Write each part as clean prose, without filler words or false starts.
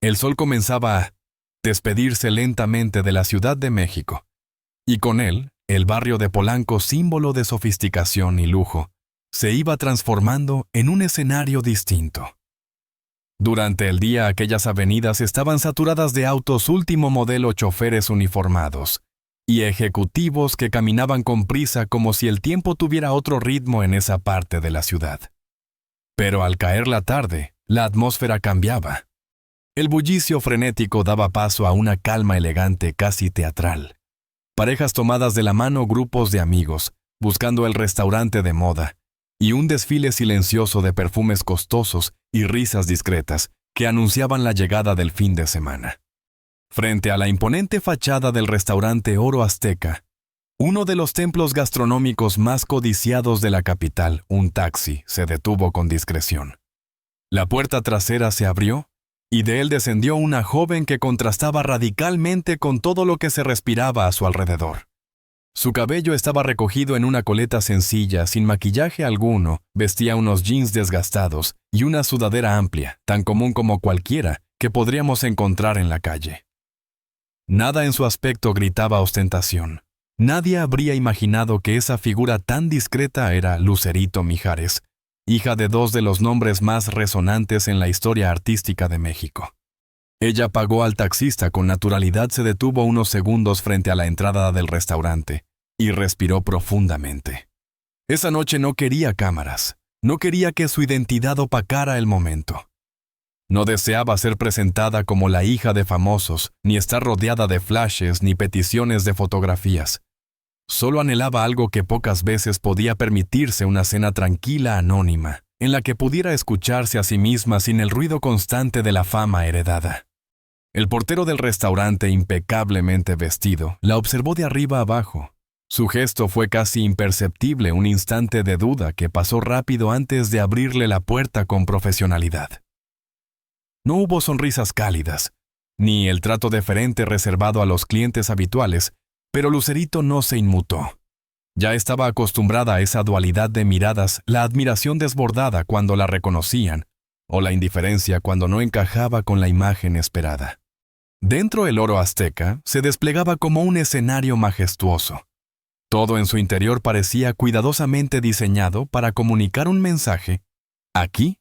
El sol comenzaba a despedirse lentamente de la Ciudad de México, y con él, el barrio de Polanco, símbolo de sofisticación y lujo, se iba transformando en un escenario distinto. Durante el día aquellas avenidas estaban saturadas de autos último modelo, choferes uniformados y ejecutivos que caminaban con prisa como si el tiempo tuviera otro ritmo en esa parte de la ciudad. Pero al caer la tarde, la atmósfera cambiaba. El bullicio frenético daba paso a una calma elegante, casi teatral. Parejas tomadas de la mano, grupos de amigos, buscando el restaurante de moda, y un desfile silencioso de perfumes costosos y risas discretas que anunciaban la llegada del fin de semana. Frente a la imponente fachada del restaurante Oro Azteca, uno de los templos gastronómicos más codiciados de la capital, un taxi se detuvo con discreción. La puerta trasera se abrió y de él descendió una joven que contrastaba radicalmente con todo lo que se respiraba a su alrededor. Su cabello estaba recogido en una coleta sencilla, sin maquillaje alguno, vestía unos jeans desgastados y una sudadera amplia, tan común como cualquiera que podríamos encontrar en la calle. Nada en su aspecto gritaba ostentación. Nadie habría imaginado que esa figura tan discreta era Lucerito Mijares, hija de dos de los nombres más resonantes en la historia artística de México. Ella pagó al taxista con naturalidad, se detuvo unos segundos frente a la entrada del restaurante y respiró profundamente. Esa noche no quería cámaras, no quería que su identidad opacara el momento. No deseaba ser presentada como la hija de famosos, ni estar rodeada de flashes ni peticiones de fotografías. Solo anhelaba algo que pocas veces podía permitirse: una cena tranquila, anónima, en la que pudiera escucharse a sí misma sin el ruido constante de la fama heredada. El portero del restaurante, impecablemente vestido, la observó de arriba abajo. Su gesto fue casi imperceptible, un instante de duda que pasó rápido antes de abrirle la puerta con profesionalidad. No hubo sonrisas cálidas, ni el trato deferente reservado a los clientes habituales, pero Lucerito no se inmutó. Ya estaba acostumbrada a esa dualidad de miradas, la admiración desbordada cuando la reconocían, o la indiferencia cuando no encajaba con la imagen esperada. Dentro el Oro Azteca se desplegaba como un escenario majestuoso. Todo en su interior parecía cuidadosamente diseñado para comunicar un mensaje. Aquí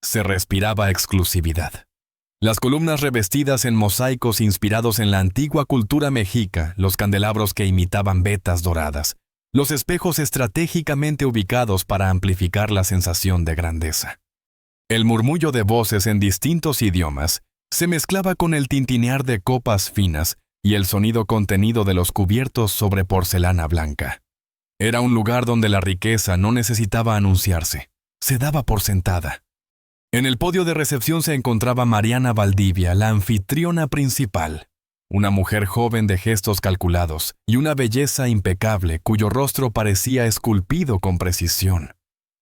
se respiraba exclusividad. Las columnas revestidas en mosaicos inspirados en la antigua cultura mexica, los candelabros que imitaban vetas doradas, los espejos estratégicamente ubicados para amplificar la sensación de grandeza. El murmullo de voces en distintos idiomas se mezclaba con el tintinear de copas finas y el sonido contenido de los cubiertos sobre porcelana blanca. Era un lugar donde la riqueza no necesitaba anunciarse, se daba por sentada. En el podio de recepción se encontraba Mariana Valdivia, la anfitriona principal, una mujer joven de gestos calculados y una belleza impecable cuyo rostro parecía esculpido con precisión.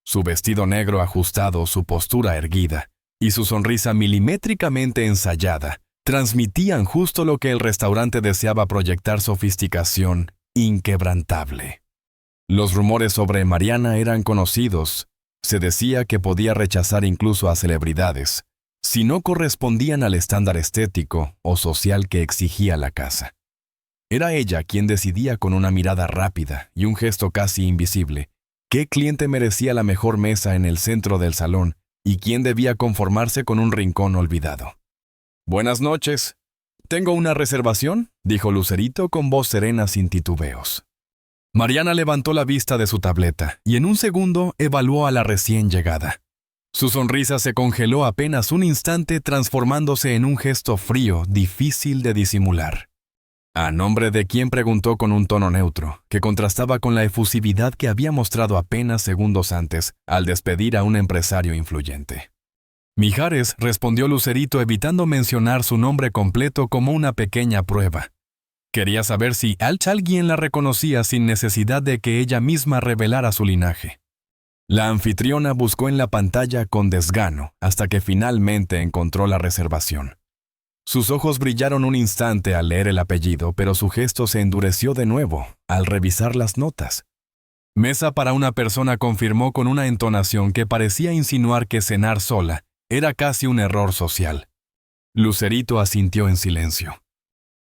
Su vestido negro ajustado, su postura erguida y su sonrisa milimétricamente ensayada transmitían justo lo que el restaurante deseaba proyectar: sofisticación inquebrantable. Los rumores sobre Mariana eran conocidos. Se decía que podía rechazar incluso a celebridades si no correspondían al estándar estético o social que exigía la casa. Era ella quien decidía con una mirada rápida y un gesto casi invisible qué cliente merecía la mejor mesa en el centro del salón y quién debía conformarse con un rincón olvidado. «Buenas noches. ¿Tengo una reservación?», dijo Lucerito con voz serena, sin titubeos. Mariana levantó la vista de su tableta y en un segundo evaluó a la recién llegada. Su sonrisa se congeló apenas un instante, transformándose en un gesto frío, difícil de disimular. ¿A nombre de quién?, preguntó con un tono neutro, que contrastaba con la efusividad que había mostrado apenas segundos antes al despedir a un empresario influyente. Mijares, respondió Lucerito, evitando mencionar su nombre completo como una pequeña prueba. Quería saber si alguien la reconocía sin necesidad de que ella misma revelara su linaje. La anfitriona buscó en la pantalla con desgano hasta que finalmente encontró la reservación. Sus ojos brillaron un instante al leer el apellido, pero su gesto se endureció de nuevo al revisar las notas. «Mesa para una persona», confirmó con una entonación que parecía insinuar que cenar sola era casi un error social. Lucerito asintió en silencio.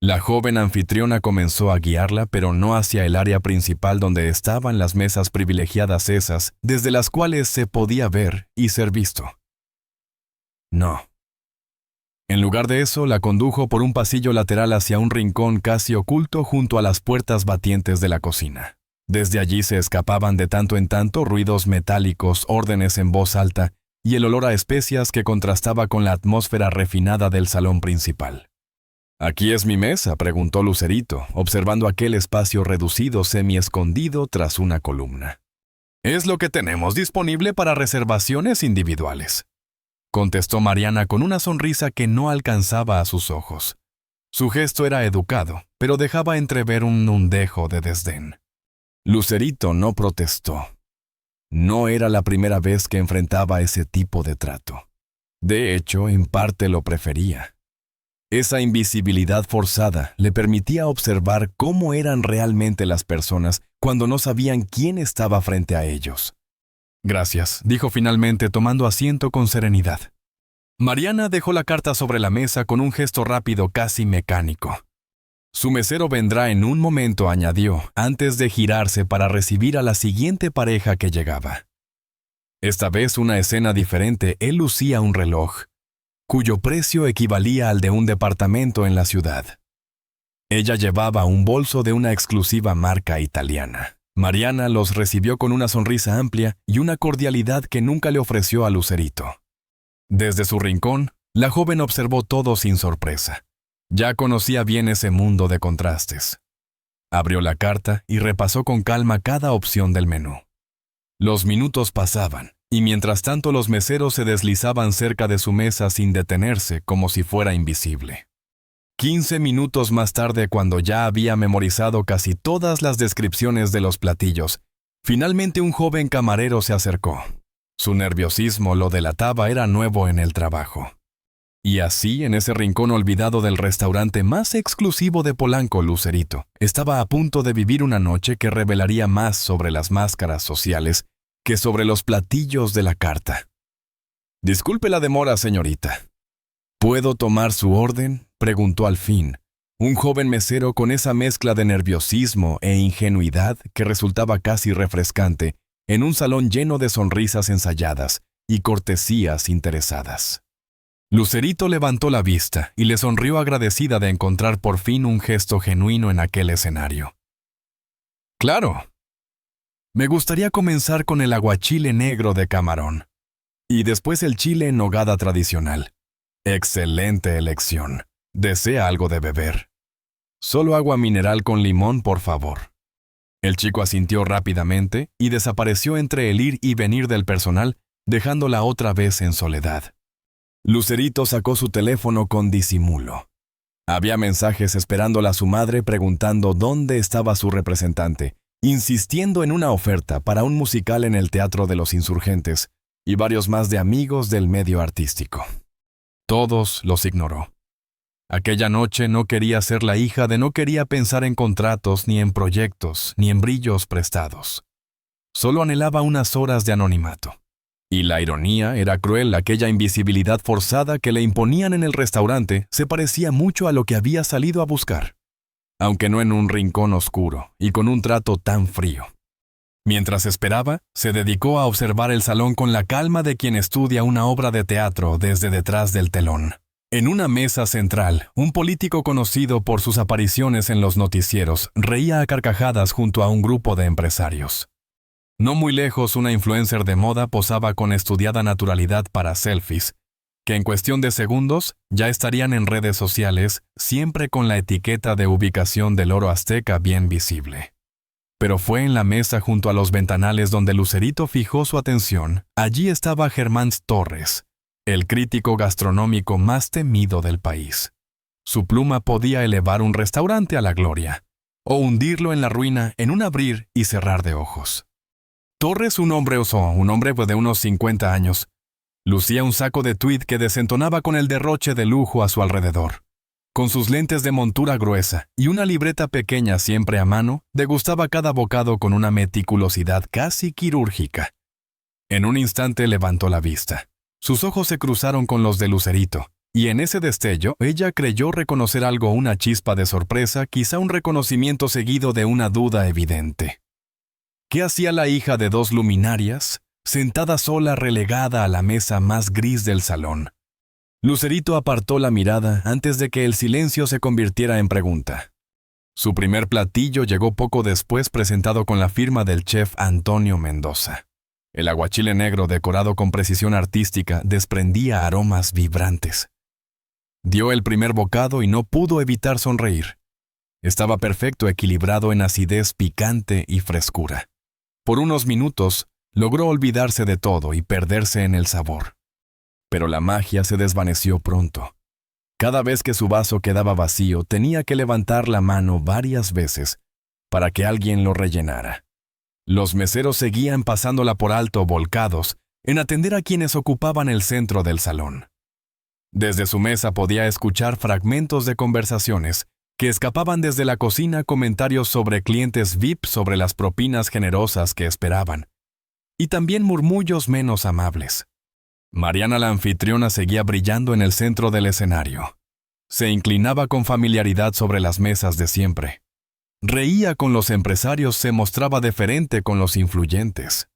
La joven anfitriona comenzó a guiarla, pero no hacia el área principal donde estaban las mesas privilegiadas esas, desde las cuales se podía ver y ser visto. No. En lugar de eso, la condujo por un pasillo lateral hacia un rincón casi oculto junto a las puertas batientes de la cocina. Desde allí se escapaban de tanto en tanto ruidos metálicos, órdenes en voz alta y el olor a especias que contrastaba con la atmósfera refinada del salón principal. «¿Aquí es mi mesa?», preguntó Lucerito, observando aquel espacio reducido semi-escondido tras una columna. «Es lo que tenemos disponible para reservaciones individuales», contestó Mariana con una sonrisa que no alcanzaba a sus ojos. Su gesto era educado, pero dejaba entrever un dejo de desdén. Lucerito no protestó. No era la primera vez que enfrentaba ese tipo de trato. De hecho, en parte lo prefería. Esa invisibilidad forzada le permitía observar cómo eran realmente las personas cuando no sabían quién estaba frente a ellos. «Gracias», dijo finalmente tomando asiento con serenidad. Mariana dejó la carta sobre la mesa con un gesto rápido casi mecánico. «Su mesero vendrá en un momento», añadió, antes de girarse para recibir a la siguiente pareja que llegaba. Esta vez una escena diferente, él lucía un reloj, cuyo precio equivalía al de un departamento en la ciudad. Ella llevaba un bolso de una exclusiva marca italiana. Mariana los recibió con una sonrisa amplia y una cordialidad que nunca le ofreció a Lucerito. Desde su rincón, la joven observó todo sin sorpresa. Ya conocía bien ese mundo de contrastes. Abrió la carta y repasó con calma cada opción del menú. Los minutos pasaban, y mientras tanto los meseros se deslizaban cerca de su mesa sin detenerse, como si fuera invisible. 15 minutos más tarde, cuando ya había memorizado casi todas las descripciones de los platillos, finalmente un joven camarero se acercó. Su nerviosismo lo delataba, era nuevo en el trabajo. Y así, en ese rincón olvidado del restaurante más exclusivo de Polanco, Lucerito estaba a punto de vivir una noche que revelaría más sobre las máscaras sociales que sobre los platillos de la carta. «Disculpe la demora, señorita». «¿Puedo tomar su orden?», preguntó al fin, un joven mesero con esa mezcla de nerviosismo e ingenuidad que resultaba casi refrescante en un salón lleno de sonrisas ensayadas y cortesías interesadas. Lucerito levantó la vista y le sonrió agradecida de encontrar por fin un gesto genuino en aquel escenario. «Claro. Me gustaría comenzar con el aguachile negro de camarón. Y después el chile en nogada tradicional. Excelente elección. ¿Desea algo de beber?» «Solo agua mineral con limón, por favor». El chico asintió rápidamente y desapareció entre el ir y venir del personal, dejándola otra vez en soledad. Lucerito sacó su teléfono con disimulo. Había mensajes esperándola a su madre preguntando dónde estaba su representante, insistiendo en una oferta para un musical en el Teatro de los Insurgentes, y varios más de amigos del medio artístico. Todos los ignoró. Aquella noche no quería ser la hija de, no quería pensar en contratos, ni en proyectos, ni en brillos prestados. Solo anhelaba unas horas de anonimato. Y la ironía era cruel, aquella invisibilidad forzada que le imponían en el restaurante se parecía mucho a lo que había salido a buscar, aunque no en un rincón oscuro y con un trato tan frío. Mientras esperaba, se dedicó a observar el salón con la calma de quien estudia una obra de teatro desde detrás del telón. En una mesa central, un político conocido por sus apariciones en los noticieros reía a carcajadas junto a un grupo de empresarios. No muy lejos, una influencer de moda posaba con estudiada naturalidad para selfies, que en cuestión de segundos ya estarían en redes sociales, siempre con la etiqueta de ubicación del oro azteca bien visible. Pero fue en la mesa junto a los ventanales donde Lucerito fijó su atención. Allí estaba Germán Torres, el crítico gastronómico más temido del país. Su pluma podía elevar un restaurante a la gloria, o hundirlo en la ruina en un abrir y cerrar de ojos. Torres, un hombre de unos 50 años, lucía un saco de tweed que desentonaba con el derroche de lujo a su alrededor. Con sus lentes de montura gruesa y una libreta pequeña siempre a mano, degustaba cada bocado con una meticulosidad casi quirúrgica. En un instante levantó la vista. Sus ojos se cruzaron con los de Lucerito, Y en ese destello, ella creyó reconocer algo, una chispa de sorpresa, quizá un reconocimiento seguido de una duda evidente. ¿Qué hacía la hija de dos luminarias, sentada sola relegada a la mesa más gris del salón? Lucerito apartó la mirada antes de que el silencio se convirtiera en pregunta. Su primer platillo llegó poco después, presentado con la firma del chef Antonio Mendoza. El aguachile negro, decorado con precisión artística, desprendía aromas vibrantes. Dio el primer bocado y no pudo evitar sonreír. Estaba perfecto, equilibrado en acidez picante y frescura. Por unos minutos, logró olvidarse de todo y perderse en el sabor. Pero la magia se desvaneció pronto. Cada vez que su vaso quedaba vacío, tenía que levantar la mano varias veces para que alguien lo rellenara. Los meseros seguían pasándola por alto, volcados en atender a quienes ocupaban el centro del salón. Desde su mesa podía escuchar fragmentos de conversaciones que escapaban desde la cocina, comentarios sobre clientes VIP, sobre las propinas generosas que esperaban, y también murmullos menos amables. Mariana, la anfitriona, seguía brillando en el centro del escenario. Se inclinaba con familiaridad sobre las mesas de siempre. Reía con los empresarios, se mostraba deferente con los influyentes.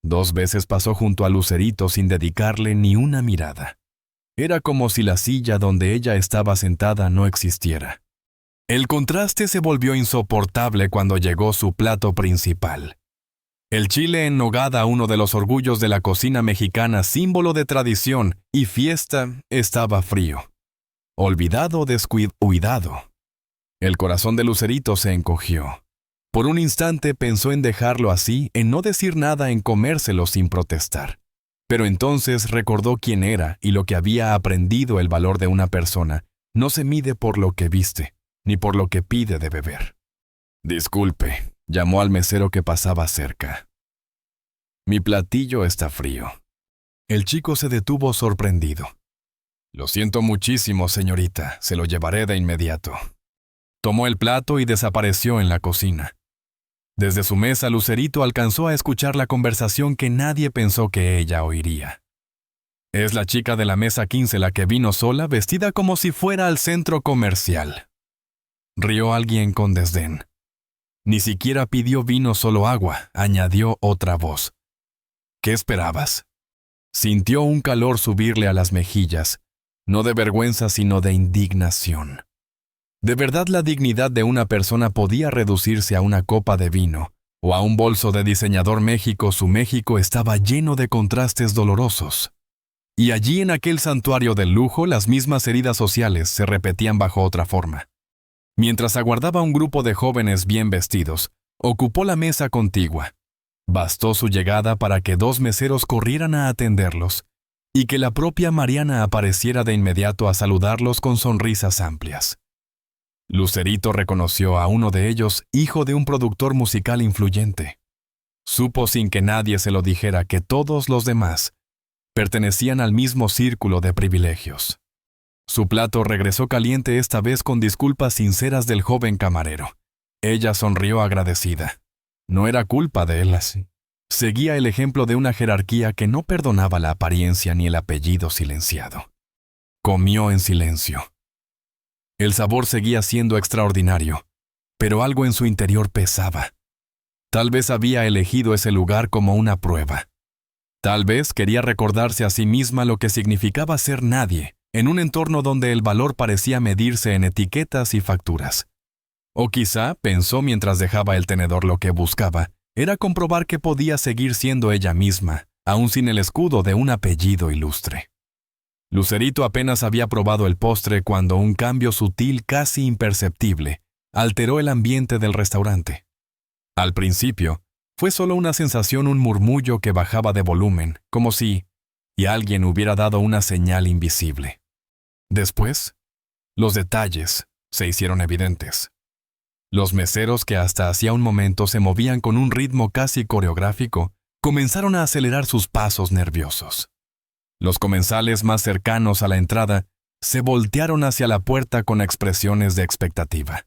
2 veces pasó junto a Lucerito sin dedicarle ni una mirada. Era como si la silla donde ella estaba sentada no existiera. El contraste se volvió insoportable cuando llegó su plato principal. El chile en nogada, uno de los orgullos de la cocina mexicana, símbolo de tradición y fiesta, estaba frío. Olvidado, descuidado. El corazón de Lucerito se encogió. Por un instante pensó en dejarlo así, en no decir nada, en comérselo sin protestar. Pero entonces recordó quién era y lo que había aprendido. El valor de una persona no se mide por lo que viste, ni por lo que pide de beber. «Disculpe», llamó al mesero que pasaba cerca. «Mi platillo está frío». El chico se detuvo sorprendido. «Lo siento muchísimo, señorita, se lo llevaré de inmediato». Tomó el plato y desapareció en la cocina. Desde su mesa, Lucerito alcanzó a escuchar la conversación que nadie pensó que ella oiría. «Es la chica de la mesa 15 la que vino sola, vestida como si fuera al centro comercial». Rió alguien con desdén. «Ni siquiera pidió vino, solo agua», añadió otra voz. «¿Qué esperabas?». Sintió un calor subirle a las mejillas, no de vergüenza sino de indignación. ¿De verdad la dignidad de una persona podía reducirse a una copa de vino o a un bolso de diseñador México? Su México estaba lleno de contrastes dolorosos. Y allí, en aquel santuario del lujo, las mismas heridas sociales se repetían bajo otra forma. Mientras aguardaba un grupo de jóvenes bien vestidos, ocupó la mesa contigua. Bastó su llegada para que 2 meseros corrieran a atenderlos y que la propia Mariana apareciera de inmediato a saludarlos con sonrisas amplias. Lucerito reconoció a uno de ellos, hijo de un productor musical influyente. Supo sin que nadie se lo dijera que todos los demás pertenecían al mismo círculo de privilegios. Su plato regresó caliente, esta vez con disculpas sinceras del joven camarero. Ella sonrió agradecida. No era culpa de él así. Seguía el ejemplo de una jerarquía que no perdonaba la apariencia ni el apellido silenciado. Comió en silencio. El sabor seguía siendo extraordinario, pero algo en su interior pesaba. Tal vez había elegido ese lugar como una prueba. Tal vez quería recordarse a sí misma lo que significaba ser nadie, en un entorno donde el valor parecía medirse en etiquetas y facturas. O quizá, pensó mientras dejaba el tenedor, lo que buscaba era comprobar que podía seguir siendo ella misma, aún sin el escudo de un apellido ilustre. Lucerito apenas había probado el postre cuando un cambio sutil, casi imperceptible, alteró el ambiente del restaurante. Al principio, fue solo una sensación, un murmullo que bajaba de volumen, como si alguien hubiera dado una señal invisible. Después, los detalles se hicieron evidentes. Los meseros, que hasta hacía un momento se movían con un ritmo casi coreográfico, comenzaron a acelerar sus pasos nerviosos. Los comensales más cercanos a la entrada se voltearon hacia la puerta con expresiones de expectativa.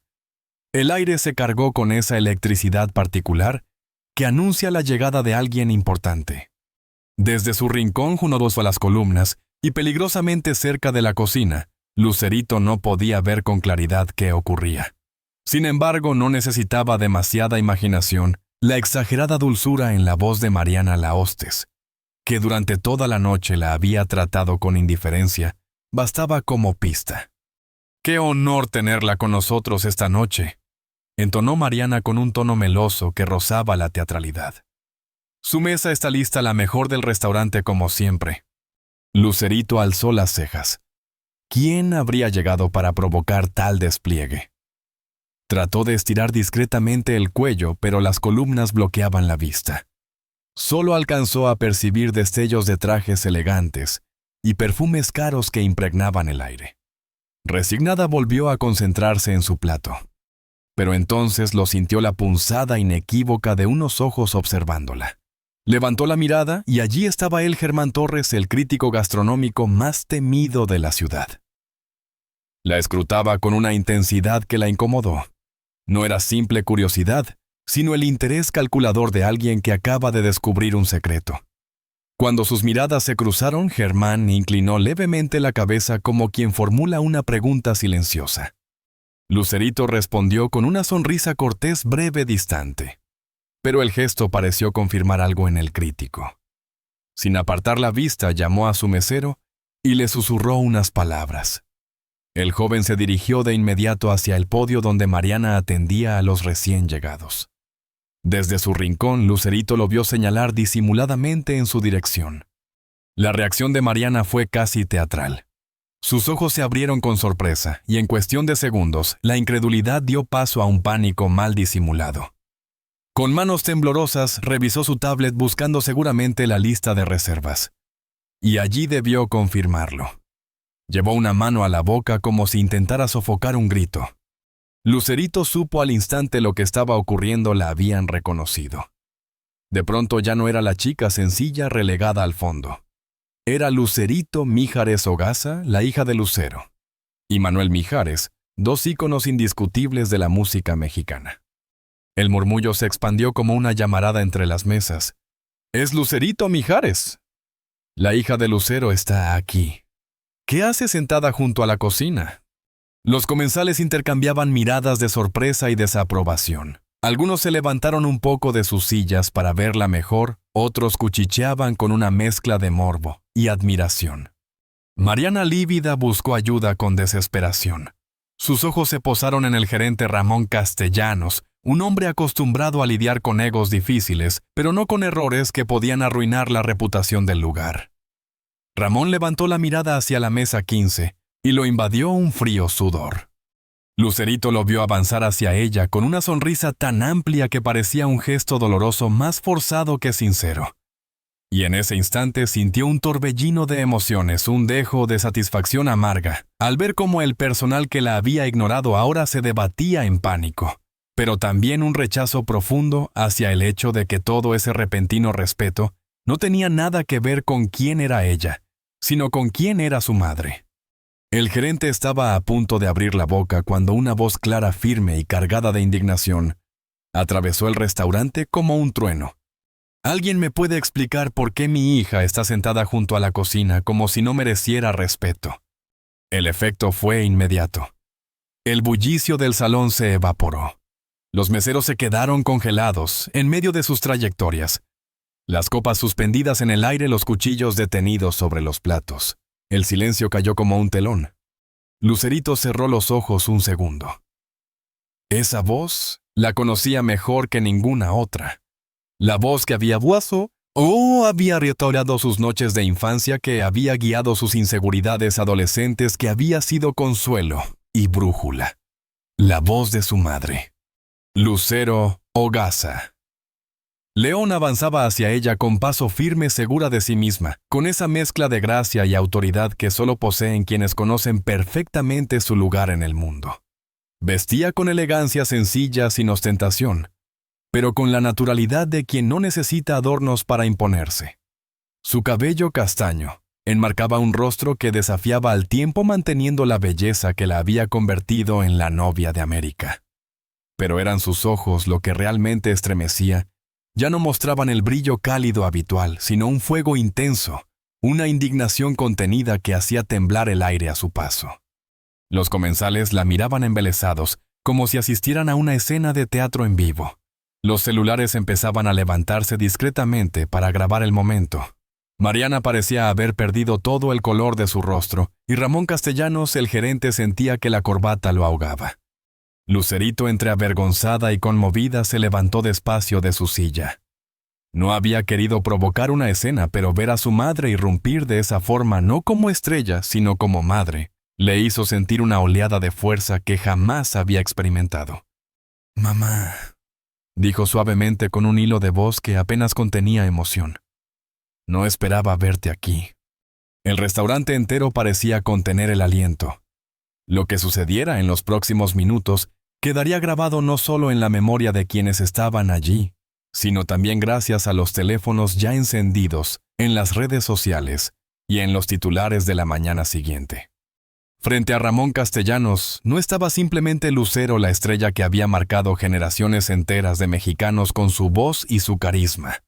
El aire se cargó con esa electricidad particular que anuncia la llegada de alguien importante. Desde su rincón junto a las columnas, y peligrosamente cerca de la cocina, Lucerito no podía ver con claridad qué ocurría. Sin embargo, no necesitaba demasiada imaginación la exagerada dulzura en la voz de Mariana Laostes, que durante toda la noche la había tratado con indiferencia, bastaba como pista. «¡Qué honor tenerla con nosotros esta noche!», entonó Mariana con un tono meloso que rozaba la teatralidad. «Su mesa está lista, la mejor del restaurante como siempre». Lucerito alzó las cejas. ¿Quién habría llegado para provocar tal despliegue? Trató de estirar discretamente el cuello, pero las columnas bloqueaban la vista. Solo alcanzó a percibir destellos de trajes elegantes y perfumes caros que impregnaban el aire. Resignada volvió a concentrarse en su plato. Pero entonces lo sintió la punzada inequívoca de unos ojos observándola. Levantó la mirada y allí estaba él, Germán Torres, el crítico gastronómico más temido de la ciudad. La escrutaba con una intensidad que la incomodó. No era simple curiosidad, sino el interés calculador de alguien que acaba de descubrir un secreto. Cuando sus miradas se cruzaron, Germán inclinó levemente la cabeza como quien formula una pregunta silenciosa. Lucerito respondió con una sonrisa cortés breve distante. Pero el gesto pareció confirmar algo en el crítico. Sin apartar la vista, llamó a su mesero y le susurró unas palabras. El joven se dirigió de inmediato hacia el podio donde Mariana atendía a los recién llegados. Desde su rincón, Lucerito lo vio señalar disimuladamente en su dirección. La reacción de Mariana fue casi teatral. Sus ojos se abrieron con sorpresa y en cuestión de segundos, la incredulidad dio paso a un pánico mal disimulado. Con manos temblorosas, revisó su tablet buscando seguramente la lista de reservas. Y allí debió confirmarlo. Llevó una mano a la boca como si intentara sofocar un grito. Lucerito supo al instante lo que estaba ocurriendo, la habían reconocido. De pronto ya no era la chica sencilla relegada al fondo. Era Lucerito Mijares Ogasa, la hija de Lucero, y Manuel Mijares, dos íconos indiscutibles de la música mexicana. El murmullo se expandió como una llamarada entre las mesas. «¡Es Lucerito Mijares! La hija de Lucero está aquí. ¿Qué hace sentada junto a la cocina?». Los comensales intercambiaban miradas de sorpresa y desaprobación. Algunos se levantaron un poco de sus sillas para verla mejor, otros cuchicheaban con una mezcla de morbo y admiración. Mariana lívida buscó ayuda con desesperación. Sus ojos se posaron en el gerente Ramón Castellanos, un hombre acostumbrado a lidiar con egos difíciles, pero no con errores que podían arruinar la reputación del lugar. Ramón levantó la mirada hacia la mesa 15 y lo invadió un frío sudor. Lucerito lo vio avanzar hacia ella con una sonrisa tan amplia que parecía un gesto doloroso más forzado que sincero. Y en ese instante sintió un torbellino de emociones, un dejo de satisfacción amarga, al ver cómo el personal que la había ignorado ahora se debatía en pánico, pero también un rechazo profundo hacia el hecho de que todo ese repentino respeto no tenía nada que ver con quién era ella, sino con quién era su madre. El gerente estaba a punto de abrir la boca cuando una voz clara, firme y cargada de indignación atravesó el restaurante como un trueno. ¿Alguien me puede explicar por qué mi hija está sentada junto a la cocina como si no mereciera respeto? El efecto fue inmediato. El bullicio del salón se evaporó. Los meseros se quedaron congelados en medio de sus trayectorias. Las copas suspendidas en el aire, los cuchillos detenidos sobre los platos. El silencio cayó como un telón. Lucerito cerró los ojos un segundo. Esa voz la conocía mejor que ninguna otra. La voz que había había restaurado sus noches de infancia, que había guiado sus inseguridades adolescentes, que había sido consuelo y brújula. La voz de su madre. Lucero Ogasa. León avanzaba hacia ella con paso firme, segura de sí misma, con esa mezcla de gracia y autoridad que solo poseen quienes conocen perfectamente su lugar en el mundo. Vestía con elegancia sencilla, sin ostentación, pero con la naturalidad de quien no necesita adornos para imponerse. Su cabello castaño enmarcaba un rostro que desafiaba al tiempo, manteniendo la belleza que la había convertido en la novia de América. Pero eran sus ojos lo que realmente estremecía. Ya no mostraban el brillo cálido habitual, sino un fuego intenso, una indignación contenida que hacía temblar el aire a su paso. Los comensales la miraban embelesados, como si asistieran a una escena de teatro en vivo. Los celulares empezaban a levantarse discretamente para grabar el momento. Mariana parecía haber perdido todo el color de su rostro, y Ramón Castellanos, el gerente, sentía que la corbata lo ahogaba. Lucerito, entre avergonzada y conmovida, se levantó despacio de su silla. No había querido provocar una escena, pero ver a su madre irrumpir de esa forma, no como estrella, sino como madre, le hizo sentir una oleada de fuerza que jamás había experimentado. «Mamá», dijo suavemente con un hilo de voz que apenas contenía emoción. «No esperaba verte aquí». El restaurante entero parecía contener el aliento. Lo que sucediera en los próximos minutos quedaría grabado no solo en la memoria de quienes estaban allí, sino también gracias a los teléfonos ya encendidos, en las redes sociales y en los titulares de la mañana siguiente. Frente a Ramón Castellanos no estaba simplemente Lucero, la estrella que había marcado generaciones enteras de mexicanos con su voz y su carisma.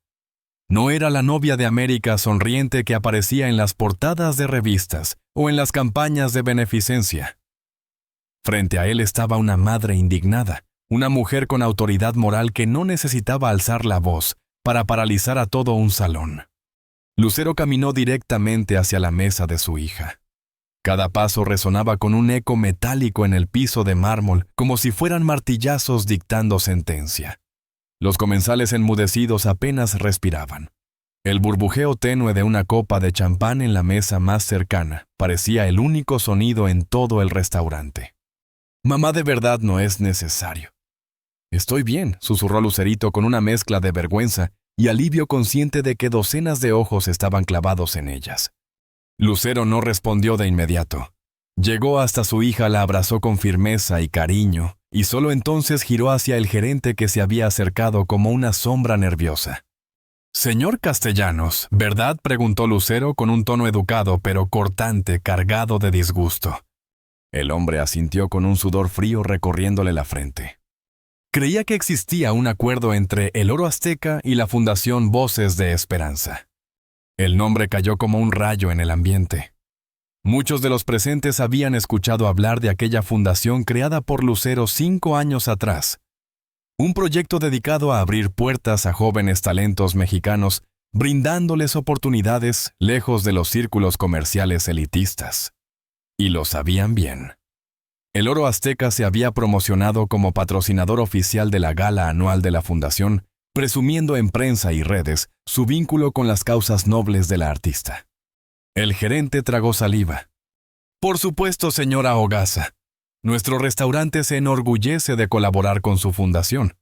No era la novia de América sonriente que aparecía en las portadas de revistas o en las campañas de beneficencia. Frente a él estaba una madre indignada, una mujer con autoridad moral que no necesitaba alzar la voz para paralizar a todo un salón. Lucero caminó directamente hacia la mesa de su hija. Cada paso resonaba con un eco metálico en el piso de mármol, como si fueran martillazos dictando sentencia. Los comensales enmudecidos apenas respiraban. El burbujeo tenue de una copa de champán en la mesa más cercana parecía el único sonido en todo el restaurante. «Mamá, de verdad no es necesario». «Estoy bien», susurró Lucerito con una mezcla de vergüenza y alivio, consciente de que docenas de ojos estaban clavados en ellas. Lucero no respondió de inmediato. Llegó hasta su hija, la abrazó con firmeza y cariño, y solo entonces giró hacia el gerente, que se había acercado como una sombra nerviosa. «Señor Castellanos, ¿verdad?», preguntó Lucero con un tono educado pero cortante, cargado de disgusto. El hombre asintió con un sudor frío recorriéndole la frente. Creía que existía un acuerdo entre el Oro Azteca y la Fundación Voces de Esperanza. El nombre cayó como un rayo en el ambiente. Muchos de los presentes habían escuchado hablar de aquella fundación creada por Lucero 5 años atrás. Un proyecto dedicado a abrir puertas a jóvenes talentos mexicanos, brindándoles oportunidades lejos de los círculos comerciales elitistas. Y lo sabían bien. El Oro Azteca se había promocionado como patrocinador oficial de la gala anual de la fundación, presumiendo en prensa y redes su vínculo con las causas nobles de la artista. El gerente tragó saliva. «Por supuesto, señora Hogaza. Nuestro restaurante se enorgullece de colaborar con su fundación».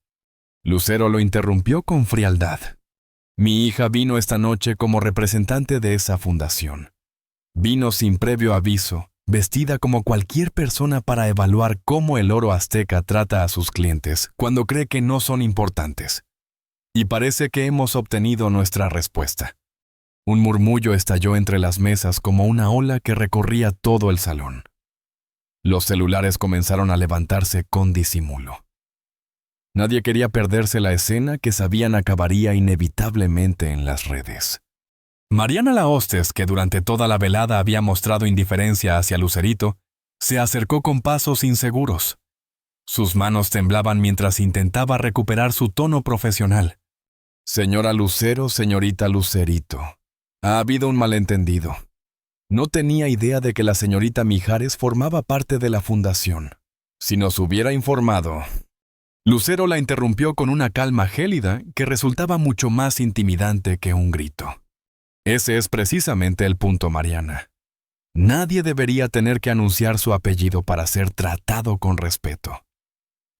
Lucero lo interrumpió con frialdad. «Mi hija vino esta noche como representante de esa fundación. Vino sin previo aviso, vestida como cualquier persona, para evaluar cómo el Oro Azteca trata a sus clientes cuando cree que no son importantes. Y parece que hemos obtenido nuestra respuesta». Un murmullo estalló entre las mesas como una ola que recorría todo el salón. Los celulares comenzaron a levantarse con disimulo. Nadie quería perderse la escena que sabían acabaría inevitablemente en las redes. Mariana la hostess, que durante toda la velada había mostrado indiferencia hacia Lucerito, se acercó con pasos inseguros. Sus manos temblaban mientras intentaba recuperar su tono profesional. «Señora Lucero, señorita Lucerito, ha habido un malentendido. No tenía idea de que la señorita Mijares formaba parte de la fundación. Si nos hubiera informado». Lucero la interrumpió con una calma gélida que resultaba mucho más intimidante que un grito. «Ese es precisamente el punto, Mariana. Nadie debería tener que anunciar su apellido para ser tratado con respeto.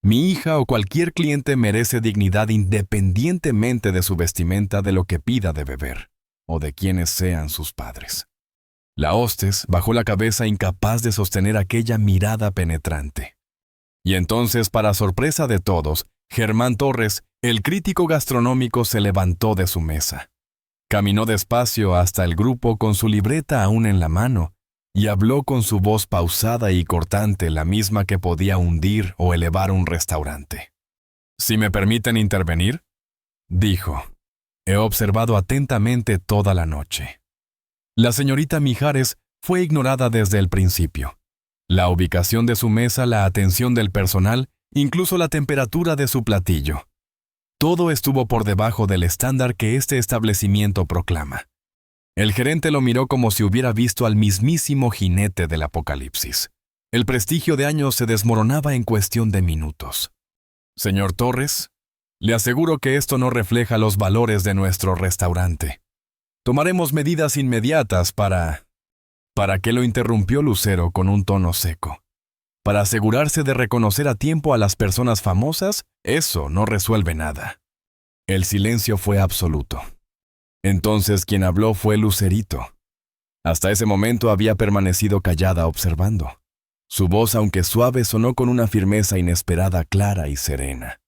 Mi hija o cualquier cliente merece dignidad independientemente de su vestimenta, de lo que pida de beber o de quienes sean sus padres». La hostess bajó la cabeza, incapaz de sostener aquella mirada penetrante. Y entonces, para sorpresa de todos, Germán Torres, el crítico gastronómico, se levantó de su mesa. Caminó despacio hasta el grupo con su libreta aún en la mano y habló con su voz pausada y cortante, la misma que podía hundir o elevar un restaurante. «Si me permiten intervenir», dijo. «He observado atentamente toda la noche. La señorita Mijares fue ignorada desde el principio. La ubicación de su mesa, la atención del personal, incluso la temperatura de su platillo. Todo estuvo por debajo del estándar que este establecimiento proclama. El gerente lo miró como si hubiera visto al mismísimo jinete del apocalipsis. El prestigio de años se desmoronaba en cuestión de minutos. Señor Torres, le aseguro que esto no refleja los valores de nuestro restaurante. Tomaremos medidas inmediatas ¿Para qué lo interrumpió Lucero con un tono seco? Para asegurarse de reconocer a tiempo a las personas famosas, eso no resuelve nada. El silencio fue absoluto. Entonces quien habló fue Lucerito. Hasta ese momento había permanecido callada observando. Su voz, aunque suave, sonó con una firmeza inesperada, clara y serena.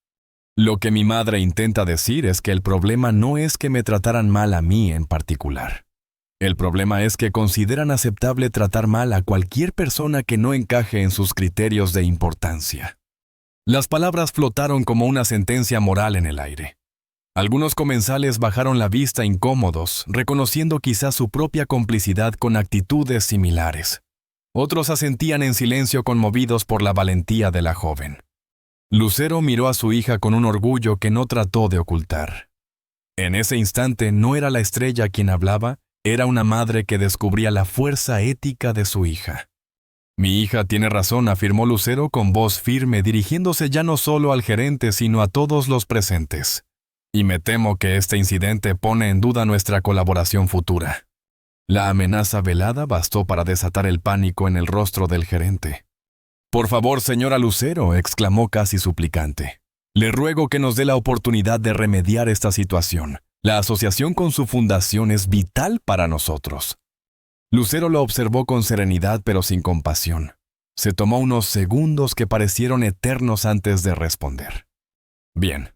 Lo que mi madre intenta decir es que el problema no es que me trataran mal a mí en particular. El problema es que consideran aceptable tratar mal a cualquier persona que no encaje en sus criterios de importancia. Las palabras flotaron como una sentencia moral en el aire. Algunos comensales bajaron la vista incómodos, reconociendo quizás su propia complicidad con actitudes similares. Otros asentían en silencio conmovidos por la valentía de la joven. Lucero miró a su hija con un orgullo que no trató de ocultar. En ese instante no era la estrella quien hablaba, era una madre que descubría la fuerza ética de su hija. Mi hija tiene razón, afirmó Lucero con voz firme, dirigiéndose ya no solo al gerente, sino a todos los presentes. Y me temo que este incidente pone en duda nuestra colaboración futura. La amenaza velada bastó para desatar el pánico en el rostro del gerente. «Por favor, señora Lucero», exclamó casi suplicante. «Le ruego que nos dé la oportunidad de remediar esta situación. La asociación con su fundación es vital para nosotros». Lucero lo observó con serenidad pero sin compasión. Se tomó unos segundos que parecieron eternos antes de responder. «Bien,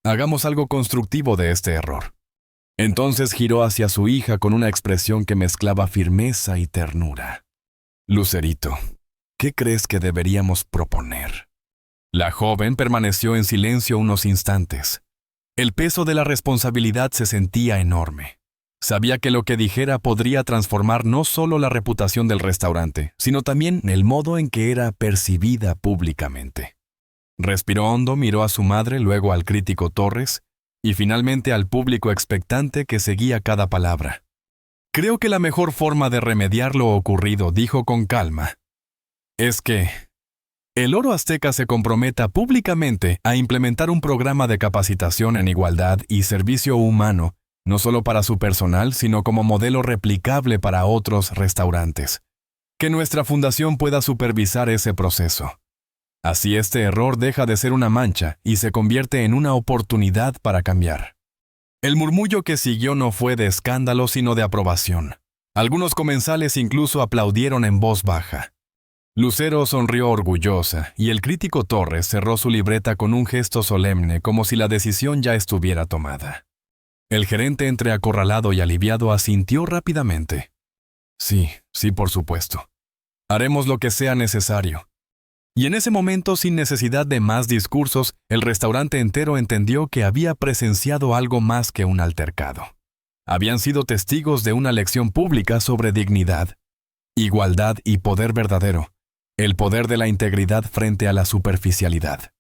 hagamos algo constructivo de este error». Entonces giró hacia su hija con una expresión que mezclaba firmeza y ternura. «Lucerito, ¿qué crees que deberíamos proponer?». La joven permaneció en silencio unos instantes. El peso de la responsabilidad se sentía enorme. Sabía que lo que dijera podría transformar no solo la reputación del restaurante, sino también el modo en que era percibida públicamente. Respiró hondo, miró a su madre, luego al crítico Torres, y finalmente al público expectante que seguía cada palabra. «Creo que la mejor forma de remediar lo ocurrido», dijo con calma, «es que el Oro Azteca se comprometa públicamente a implementar un programa de capacitación en igualdad y servicio humano, no solo para su personal, sino como modelo replicable para otros restaurantes. Que nuestra fundación pueda supervisar ese proceso. Así este error deja de ser una mancha y se convierte en una oportunidad para cambiar». El murmullo que siguió no fue de escándalo, sino de aprobación. Algunos comensales incluso aplaudieron en voz baja. Lucero sonrió orgullosa y el crítico Torres cerró su libreta con un gesto solemne, como si la decisión ya estuviera tomada. El gerente, entre acorralado y aliviado, asintió rápidamente. «Sí, por supuesto. Haremos lo que sea necesario». Y en ese momento, sin necesidad de más discursos, el restaurante entero entendió que había presenciado algo más que un altercado. Habían sido testigos de una lección pública sobre dignidad, igualdad y poder verdadero, el poder de la integridad frente a la superficialidad.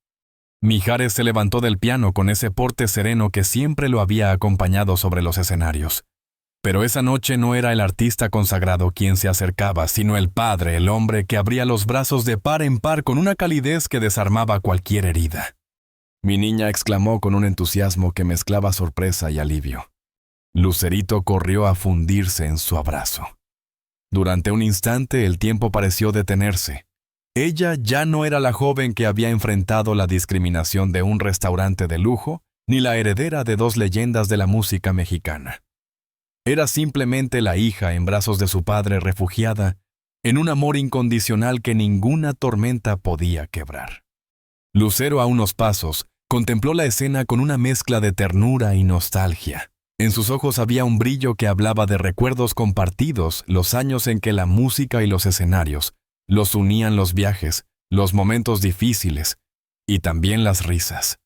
Mijares se levantó del piano con ese porte sereno que siempre lo había acompañado sobre los escenarios. Pero esa noche no era el artista consagrado quien se acercaba, sino el padre, el hombre que abría los brazos de par en par con una calidez que desarmaba cualquier herida. «Mi niña», exclamó con un entusiasmo que mezclaba sorpresa y alivio. Lucerito corrió a fundirse en su abrazo. Durante un instante el tiempo pareció detenerse. Ella ya no era la joven que había enfrentado la discriminación de un restaurante de lujo, ni la heredera de dos leyendas de la música mexicana. Era simplemente la hija en brazos de su padre, refugiada en un amor incondicional que ninguna tormenta podía quebrar. Lucero, a unos pasos, contempló la escena con una mezcla de ternura y nostalgia. En sus ojos había un brillo que hablaba de recuerdos compartidos, los años en que la música y los escenarios los unían, los viajes, los momentos difíciles y también las risas.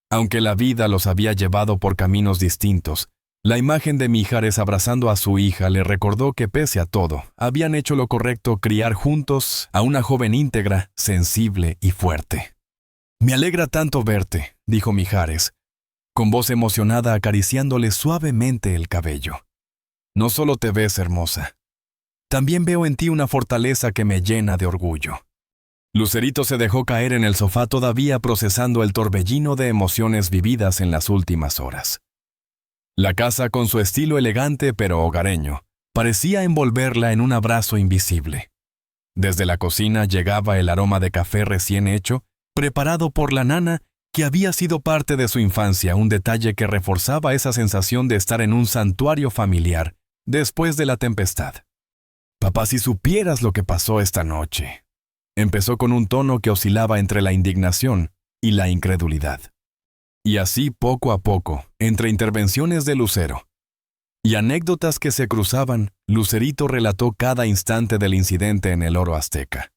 Aunque la vida los había llevado por caminos distintos, La imagen de Mijares abrazando a su hija le recordó que pese a todo, habían hecho lo correcto criar juntos a una joven íntegra, sensible y fuerte. «Me alegra tanto verte», dijo Mijares, con voz emocionada acariciándole suavemente el cabello. «No solo te ves hermosa, también veo en ti una fortaleza que me llena de orgullo». Lucerito se dejó caer en el sofá todavía procesando el torbellino de emociones vividas en las últimas horas. La casa, con su estilo elegante pero hogareño, parecía envolverla en un abrazo invisible. Desde la cocina llegaba el aroma de café recién hecho, preparado por la nana, que había sido parte de su infancia, un detalle que reforzaba esa sensación de estar en un santuario familiar después de la tempestad. «Papá, si supieras lo que pasó esta noche», empezó con un tono que oscilaba entre la indignación y la incredulidad. Y así, poco a poco, entre intervenciones de Lucero y anécdotas que se cruzaban, Lucerito relató cada instante del incidente en el Oro Azteca.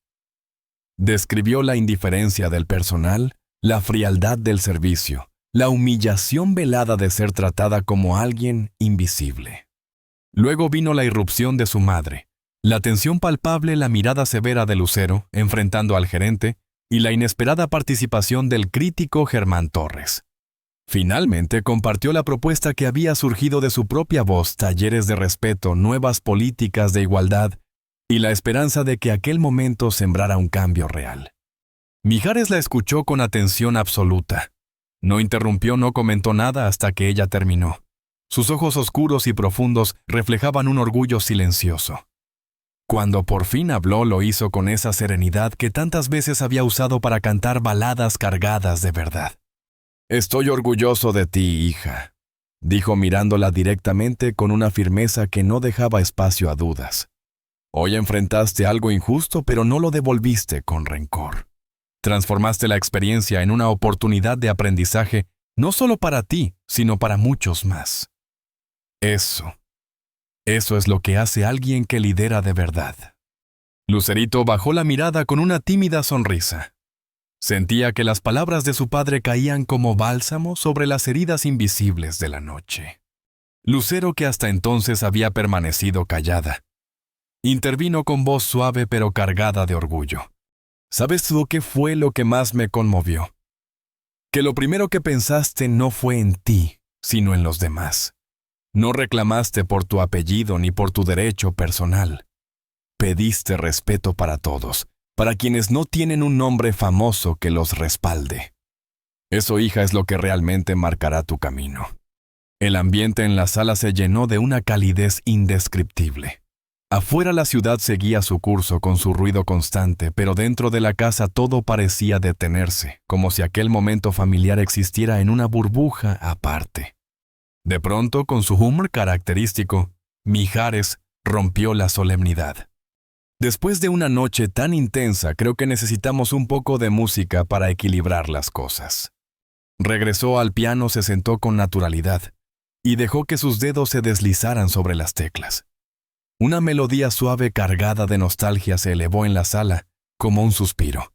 Describió la indiferencia del personal, la frialdad del servicio, la humillación velada de ser tratada como alguien invisible. Luego vino la irrupción de su madre, la tensión palpable, la mirada severa de Lucero, enfrentando al gerente, y la inesperada participación del crítico Germán Torres. Finalmente compartió la propuesta que había surgido de su propia voz, talleres de respeto, nuevas políticas de igualdad y la esperanza de que aquel momento sembrara un cambio real. Mijares la escuchó con atención absoluta. No interrumpió, no comentó nada hasta que ella terminó. Sus ojos oscuros y profundos reflejaban un orgullo silencioso. Cuando por fin habló, lo hizo con esa serenidad que tantas veces había usado para cantar baladas cargadas de verdad. «Estoy orgulloso de ti, hija», dijo mirándola directamente con una firmeza que no dejaba espacio a dudas. «Hoy enfrentaste algo injusto, pero no lo devolviste con rencor. Transformaste la experiencia en una oportunidad de aprendizaje, no solo para ti, sino para muchos más. Eso es lo que hace alguien que lidera de verdad». Lucerito bajó la mirada con una tímida sonrisa. Sentía que las palabras de su padre caían como bálsamo sobre las heridas invisibles de la noche. Lucero, que hasta entonces había permanecido callada, intervino con voz suave pero cargada de orgullo. «¿Sabes tú qué fue lo que más me conmovió? Que lo primero que pensaste no fue en ti, sino en los demás. No reclamaste por tu apellido ni por tu derecho personal. Pediste respeto para todos, para quienes no tienen un nombre famoso que los respalde. Eso, hija, es lo que realmente marcará tu camino». El ambiente en la sala se llenó de una calidez indescriptible. Afuera la ciudad seguía su curso con su ruido constante, pero dentro de la casa todo parecía detenerse, como si aquel momento familiar existiera en una burbuja aparte. De pronto, con su humor característico, Mijares rompió la solemnidad. «Después de una noche tan intensa, creo que necesitamos un poco de música para equilibrar las cosas». Regresó al piano, se sentó con naturalidad y dejó que sus dedos se deslizaran sobre las teclas. Una melodía suave cargada de nostalgia se elevó en la sala, como un suspiro.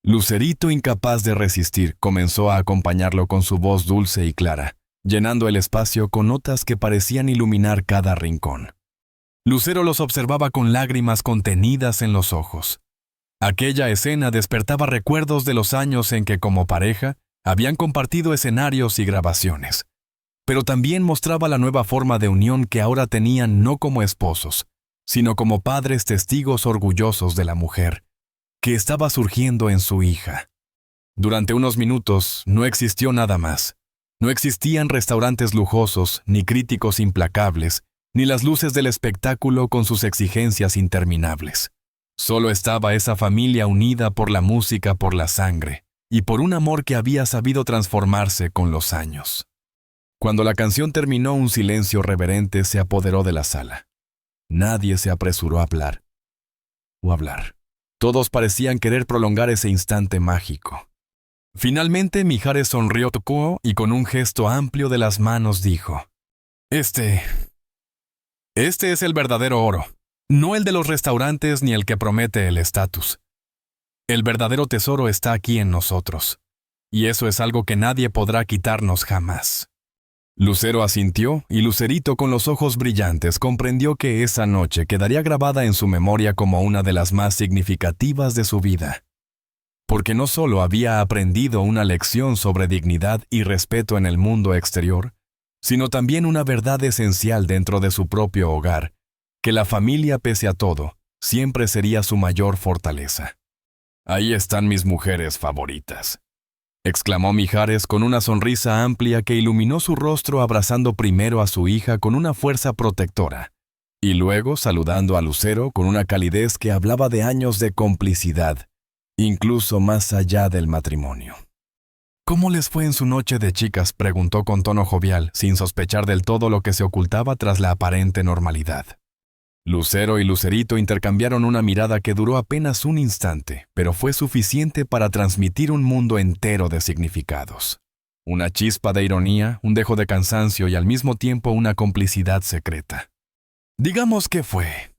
Lucerito, incapaz de resistir, comenzó a acompañarlo con su voz dulce y clara, llenando el espacio con notas que parecían iluminar cada rincón. Lucero los observaba con lágrimas contenidas en los ojos. Aquella escena despertaba recuerdos de los años en que, como pareja, habían compartido escenarios y grabaciones. Pero también mostraba la nueva forma de unión que ahora tenían no como esposos, sino como padres testigos orgullosos de la mujer, que estaba surgiendo en su hija. Durante unos minutos no existió nada más. No existían restaurantes lujosos, ni críticos implacables, ni las luces del espectáculo con sus exigencias interminables. Solo estaba esa familia unida por la música, por la sangre, y por un amor que había sabido transformarse con los años. Cuando la canción terminó, un silencio reverente se apoderó de la sala. Nadie se apresuró a hablar. Todos parecían querer prolongar ese instante mágico. Finalmente, Mijares sonrió y con un gesto amplio de las manos dijo: Este es el verdadero oro, no el de los restaurantes ni el que promete el estatus. El verdadero tesoro está aquí en nosotros, y eso es algo que nadie podrá quitarnos jamás». Lucero asintió y Lucerito, con los ojos brillantes, comprendió que esa noche quedaría grabada en su memoria como una de las más significativas de su vida. Porque no solo había aprendido una lección sobre dignidad y respeto en el mundo exterior, sino también una verdad esencial dentro de su propio hogar, que la familia, pese a todo, siempre sería su mayor fortaleza. «Ahí están mis mujeres favoritas», exclamó Mijares con una sonrisa amplia que iluminó su rostro, abrazando primero a su hija con una fuerza protectora, y luego saludando a Lucero con una calidez que hablaba de años de complicidad, incluso más allá del matrimonio. «¿Cómo les fue en su noche de chicas?», preguntó con tono jovial, sin sospechar del todo lo que se ocultaba tras la aparente normalidad. Lucero y Lucerito intercambiaron una mirada que duró apenas un instante, pero fue suficiente para transmitir un mundo entero de significados. Una chispa de ironía, un dejo de cansancio y al mismo tiempo una complicidad secreta. «Digamos que fue».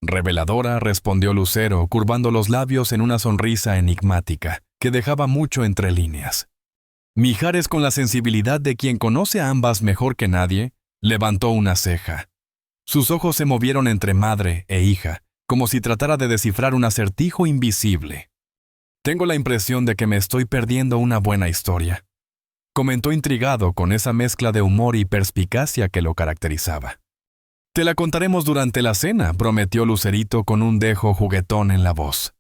«Reveladora», respondió Lucero, curvando los labios en una sonrisa enigmática, que dejaba mucho entre líneas. Mijares, con la sensibilidad de quien conoce a ambas mejor que nadie, levantó una ceja. Sus ojos se movieron entre madre e hija, como si tratara de descifrar un acertijo invisible. «Tengo la impresión de que me estoy perdiendo una buena historia», comentó intrigado con esa mezcla de humor y perspicacia que lo caracterizaba. «Te la contaremos durante la cena», prometió Lucerito con un dejo juguetón en la voz.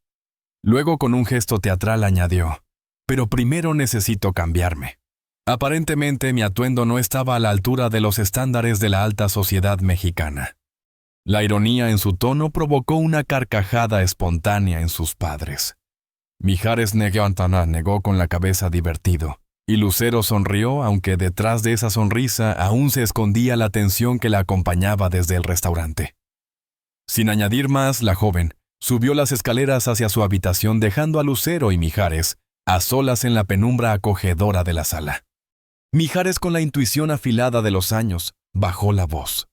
Luego, con un gesto teatral, añadió: «Pero primero necesito cambiarme». Aparentemente mi atuendo no estaba a la altura de los estándares de la alta sociedad mexicana. La ironía en su tono provocó una carcajada espontánea en sus padres. Mijares negó con la cabeza divertido, y Lucero sonrió, aunque detrás de esa sonrisa aún se escondía la tensión que la acompañaba desde el restaurante. Sin añadir más, la joven subió las escaleras hacia su habitación, dejando a Lucero y Mijares a solas en la penumbra acogedora de la sala. Mijares, con la intuición afilada de los años, bajó la voz.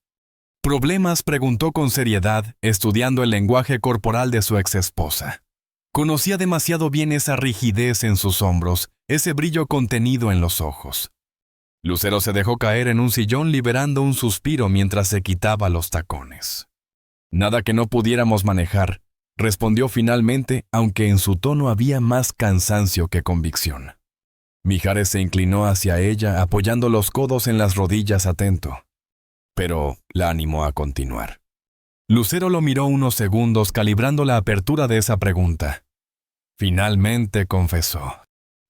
«¿Problemas?», preguntó con seriedad, estudiando el lenguaje corporal de su exesposa. Conocía demasiado bien esa rigidez en sus hombros, ese brillo contenido en los ojos. Lucero se dejó caer en un sillón, liberando un suspiro mientras se quitaba los tacones. «Nada que no pudiéramos manejar», respondió finalmente, aunque en su tono había más cansancio que convicción. Mijares se inclinó hacia ella, apoyando los codos en las rodillas, atento, pero la animó a continuar. Lucero lo miró unos segundos, calibrando la apertura de esa pregunta. Finalmente confesó: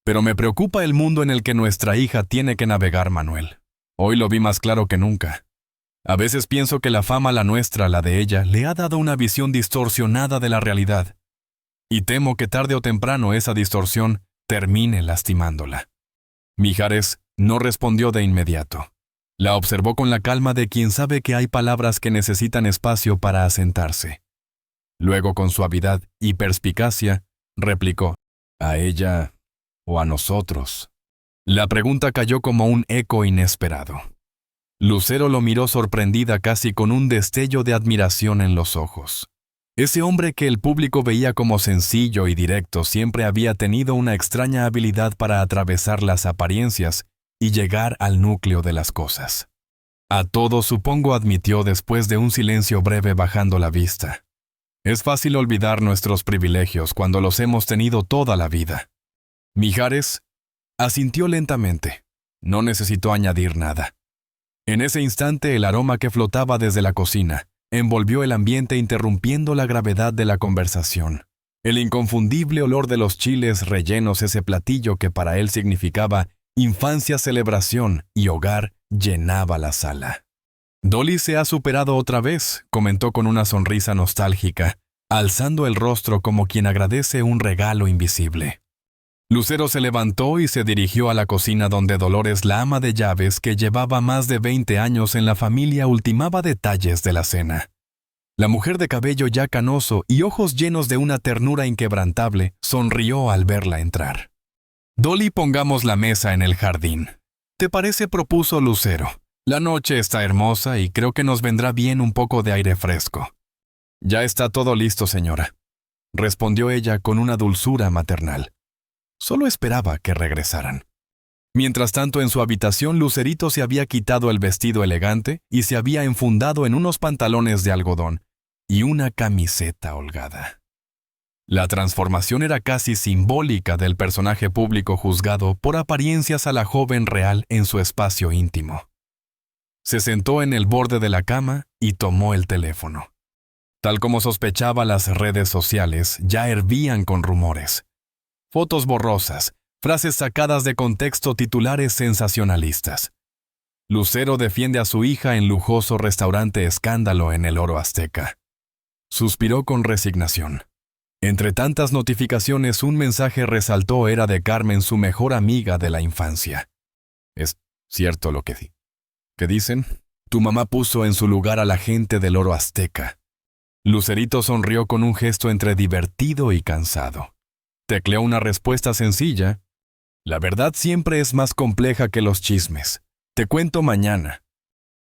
«Pero me preocupa el mundo en el que nuestra hija tiene que navegar, Manuel. Hoy lo vi más claro que nunca. A veces pienso que la fama, la nuestra, la de ella, le ha dado una visión distorsionada de la realidad. Y temo que tarde o temprano esa distorsión termine lastimándola». Mijares no respondió de inmediato. La observó con la calma de quien sabe que hay palabras que necesitan espacio para asentarse. Luego, con suavidad y perspicacia, replicó: «¿A ella o a nosotros?». La pregunta cayó como un eco inesperado. Lucero lo miró sorprendida, casi con un destello de admiración en los ojos. Ese hombre que el público veía como sencillo y directo siempre había tenido una extraña habilidad para atravesar las apariencias y llegar al núcleo de las cosas. «A todos, supongo», admitió después de un silencio breve, bajando la vista. «Es fácil olvidar nuestros privilegios cuando los hemos tenido toda la vida». Mijares asintió lentamente. No necesitó añadir nada. En ese instante, el aroma que flotaba desde la cocina envolvió el ambiente, interrumpiendo la gravedad de la conversación. El inconfundible olor de los chiles rellenos, ese platillo que para él significaba infancia, celebración y hogar, llenaba la sala. «Dolly se ha superado otra vez», comentó con una sonrisa nostálgica, alzando el rostro como quien agradece un regalo invisible. Lucero se levantó y se dirigió a la cocina, donde Dolores, la ama de llaves, que llevaba más de 20 años en la familia, ultimaba detalles de la cena. La mujer, de cabello ya canoso y ojos llenos de una ternura inquebrantable, sonrió al verla entrar. «Dolly, pongamos la mesa en el jardín. ¿Te parece?», propuso Lucero. «La noche está hermosa y creo que nos vendrá bien un poco de aire fresco». «Ya está todo listo, señora», respondió ella con una dulzura maternal. Solo esperaba que regresaran. Mientras tanto, en su habitación, Lucerito se había quitado el vestido elegante y se había enfundado en unos pantalones de algodón y una camiseta holgada. La transformación era casi simbólica del personaje público juzgado por apariencias a la joven real en su espacio íntimo. Se sentó en el borde de la cama y tomó el teléfono. Tal como sospechaba, las redes sociales ya hervían con rumores. Fotos borrosas, frases sacadas de contexto, titulares sensacionalistas. Lucero defiende a su hija en lujoso restaurante escándalo en el Oro Azteca. Suspiró con resignación. Entre tantas notificaciones, un mensaje resaltó: era de Carmen, su mejor amiga de la infancia. ¿Es cierto lo que dicen? Tu mamá puso en su lugar a la gente del Oro Azteca. Lucerito sonrió con un gesto entre divertido y cansado. Tecleó una respuesta sencilla. La verdad siempre es más compleja que los chismes. Te cuento mañana.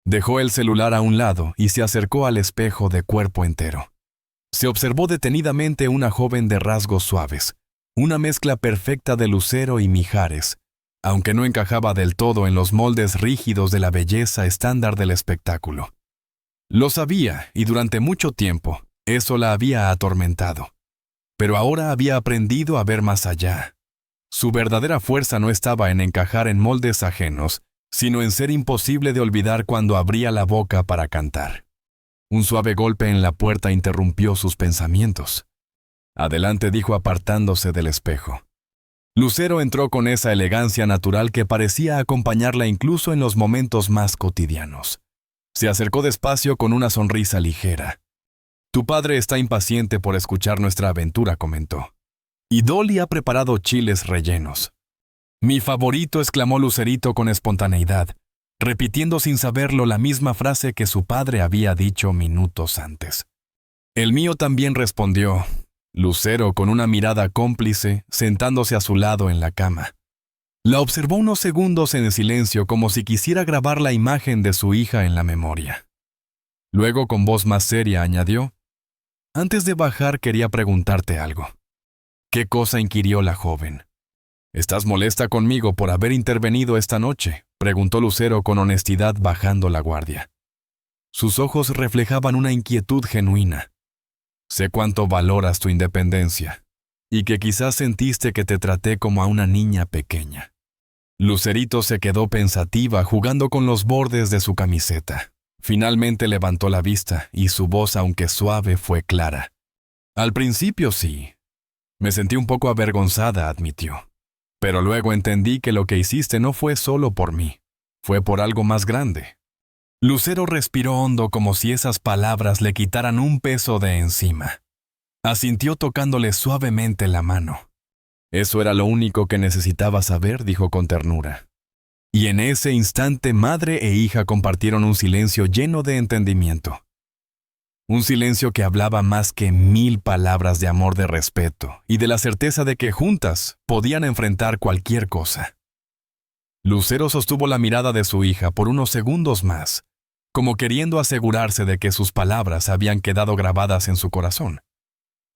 Dejó el celular a un lado y se acercó al espejo de cuerpo entero. Se observó detenidamente una joven de rasgos suaves, una mezcla perfecta de Lucero y Mijares, aunque no encajaba del todo en los moldes rígidos de la belleza estándar del espectáculo. Lo sabía, y durante mucho tiempo eso la había atormentado. Pero ahora había aprendido a ver más allá. Su verdadera fuerza no estaba en encajar en moldes ajenos, sino en ser imposible de olvidar cuando abría la boca para cantar. Un suave golpe en la puerta interrumpió sus pensamientos. Adelante, dijo apartándose del espejo. Lucero entró con esa elegancia natural que parecía acompañarla incluso en los momentos más cotidianos. Se acercó despacio con una sonrisa ligera. Tu padre está impaciente por escuchar nuestra aventura, comentó. Y Dolly ha preparado chiles rellenos. Mi favorito, exclamó Lucerito con espontaneidad, repitiendo sin saberlo la misma frase que su padre había dicho minutos antes. El mío también, respondió Lucero con una mirada cómplice, sentándose a su lado en la cama. La observó unos segundos en silencio, como si quisiera grabar la imagen de su hija en la memoria. Luego, con voz más seria, añadió: antes de bajar quería preguntarte algo. ¿Qué cosa?, inquirió la joven. ¿Estás molesta conmigo por haber intervenido esta noche?, preguntó Lucero con honestidad, bajando la guardia. Sus ojos reflejaban una inquietud genuina. Sé cuánto valoras tu independencia, y que quizás sentiste que te traté como a una niña pequeña. Lucerito se quedó pensativa, jugando con los bordes de su camiseta. Finalmente levantó la vista, y su voz, aunque suave, fue clara. Al principio sí. Me sentí un poco avergonzada, admitió. Pero luego entendí que lo que hiciste no fue solo por mí, fue por algo más grande. Lucero respiró hondo, como si esas palabras le quitaran un peso de encima. Asintió tocándole suavemente la mano. Eso era lo único que necesitaba saber, dijo con ternura. Y en ese instante madre e hija compartieron un silencio lleno de entendimiento. Un silencio que hablaba más que 1000 palabras de amor, de respeto y de la certeza de que juntas podían enfrentar cualquier cosa. Lucero sostuvo la mirada de su hija por unos segundos más, como queriendo asegurarse de que sus palabras habían quedado grabadas en su corazón.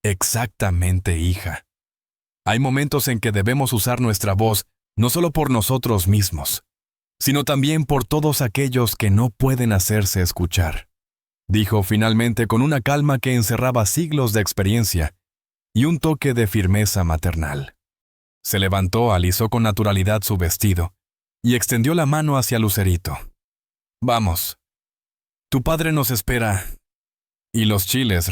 Exactamente, hija. Hay momentos en que debemos usar nuestra voz no solo por nosotros mismos, sino también por todos aquellos que no pueden hacerse escuchar, dijo finalmente con una calma que encerraba siglos de experiencia y un toque de firmeza maternal. Se levantó, alisó con naturalidad su vestido y extendió la mano hacia Lucerito. Vamos. Tu padre nos espera. Y los chiles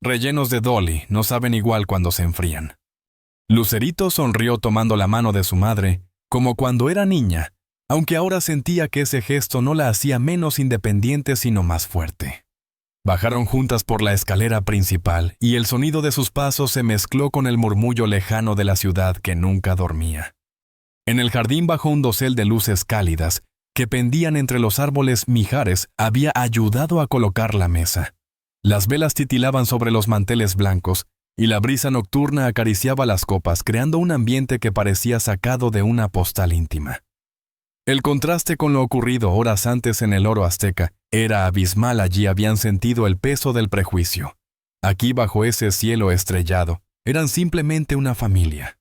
rellenos de Dolly no saben igual cuando se enfrían. Lucerito sonrió tomando la mano de su madre, como cuando era niña, aunque ahora sentía que ese gesto no la hacía menos independiente, sino más fuerte. Bajaron juntas por la escalera principal y el sonido de sus pasos se mezcló con el murmullo lejano de la ciudad que nunca dormía. En el jardín, bajo un dosel de luces cálidas que pendían entre los árboles, Mijares había ayudado a colocar la mesa. Las velas titilaban sobre los manteles blancos y la brisa nocturna acariciaba las copas, creando un ambiente que parecía sacado de una postal íntima. El contraste con lo ocurrido horas antes en el Oro Azteca era abismal. Allí habían sentido el peso del prejuicio. Aquí, bajo ese cielo estrellado, eran simplemente una familia.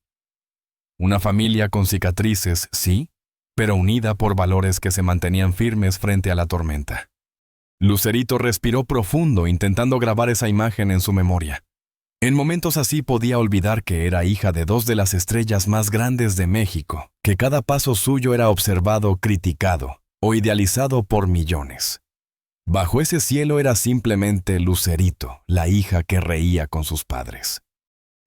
Una familia con cicatrices, sí, pero unida por valores que se mantenían firmes frente a la tormenta. Lucerito respiró profundo intentando grabar esa imagen en su memoria. En momentos así podía olvidar que era hija de dos de las estrellas más grandes de México, que cada paso suyo era observado, criticado o idealizado por millones. Bajo ese cielo era simplemente Lucerito, la hija que reía con sus padres.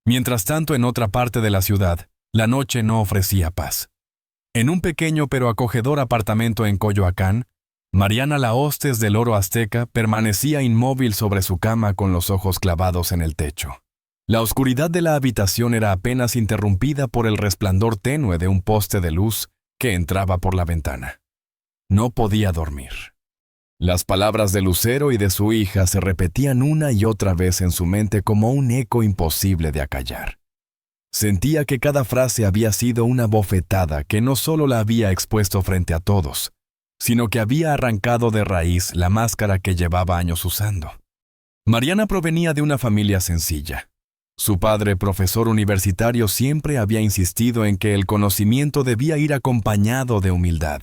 Mientras tanto, en otra parte de la ciudad, la noche no ofrecía paz. En un pequeño pero acogedor apartamento en Coyoacán, Mariana Laostes del Oro Azteca permanecía inmóvil sobre su cama con los ojos clavados en el techo. La oscuridad de la habitación era apenas interrumpida por el resplandor tenue de un poste de luz que entraba por la ventana. No podía dormir. Las palabras de Lucero y de su hija se repetían una y otra vez en su mente como un eco imposible de acallar. Sentía que cada frase había sido una bofetada que no solo la había expuesto frente a todos, sino que había arrancado de raíz la máscara que llevaba años usando. Mariana provenía de una familia sencilla. Su padre, profesor universitario, siempre había insistido en que el conocimiento debía ir acompañado de humildad.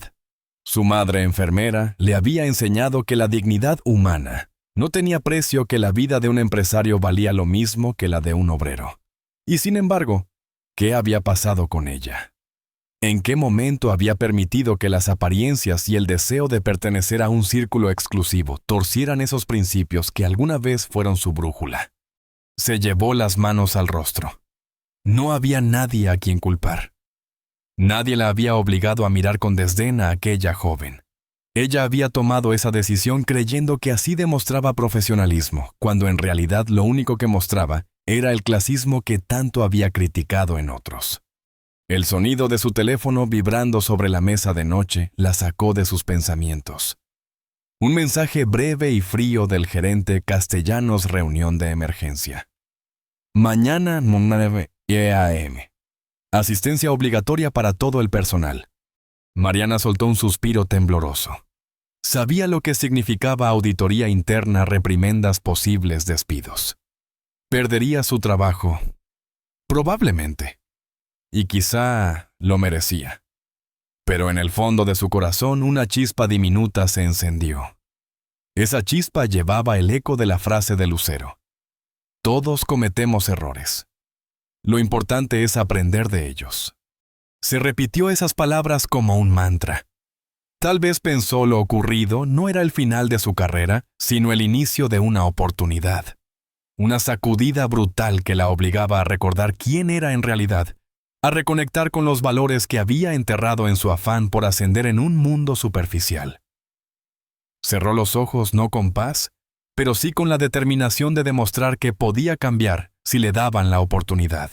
Su madre, enfermera, le había enseñado que la dignidad humana no tenía precio, que la vida de un empresario valía lo mismo que la de un obrero. Y sin embargo, ¿qué había pasado con ella? ¿En qué momento había permitido que las apariencias y el deseo de pertenecer a un círculo exclusivo torcieran esos principios que alguna vez fueron su brújula? Se llevó las manos al rostro. No había nadie a quien culpar. Nadie la había obligado a mirar con desdén a aquella joven. Ella había tomado esa decisión creyendo que así demostraba profesionalismo, cuando en realidad lo único que mostraba era el clasismo que tanto había criticado en otros. El sonido de su teléfono vibrando sobre la mesa de noche la sacó de sus pensamientos. Un mensaje breve y frío del gerente Castellanos, reunión de emergencia. Mañana 9 a.m. Asistencia obligatoria para todo el personal. Mariana soltó un suspiro tembloroso. Sabía lo que significaba auditoría interna, reprimendas, posibles despidos. Perdería su trabajo. Probablemente. Y quizá lo merecía. Pero en el fondo de su corazón una chispa diminuta se encendió. Esa chispa llevaba el eco de la frase de Lucero. Todos cometemos errores. Lo importante es aprender de ellos. Se repitió esas palabras como un mantra. Tal vez pensó lo ocurrido no era el final de su carrera, sino el inicio de una oportunidad. Una sacudida brutal que la obligaba a recordar quién era en realidad, a reconectar con los valores que había enterrado en su afán por ascender en un mundo superficial. Cerró los ojos no con paz, pero sí con la determinación de demostrar que podía cambiar si le daban la oportunidad.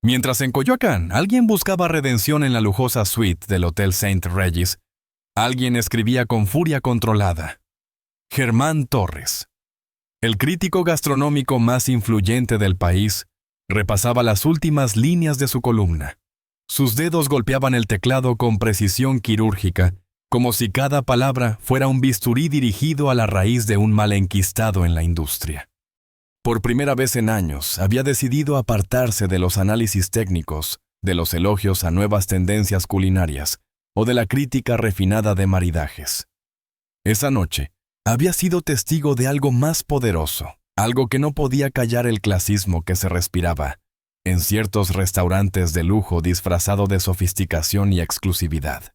Mientras en Coyoacán alguien buscaba redención en la lujosa suite del Hotel St. Regis, alguien escribía con furia controlada. Germán Torres, el crítico gastronómico más influyente del país, repasaba las últimas líneas de su columna. Sus dedos golpeaban el teclado con precisión quirúrgica, como si cada palabra fuera un bisturí dirigido a la raíz de un mal enquistado en la industria. Por primera vez en años, había decidido apartarse de los análisis técnicos, de los elogios a nuevas tendencias culinarias o de la crítica refinada de maridajes. Esa noche, había sido testigo de algo más poderoso, algo que no podía callar el clasismo que se respiraba en ciertos restaurantes de lujo disfrazado de sofisticación y exclusividad.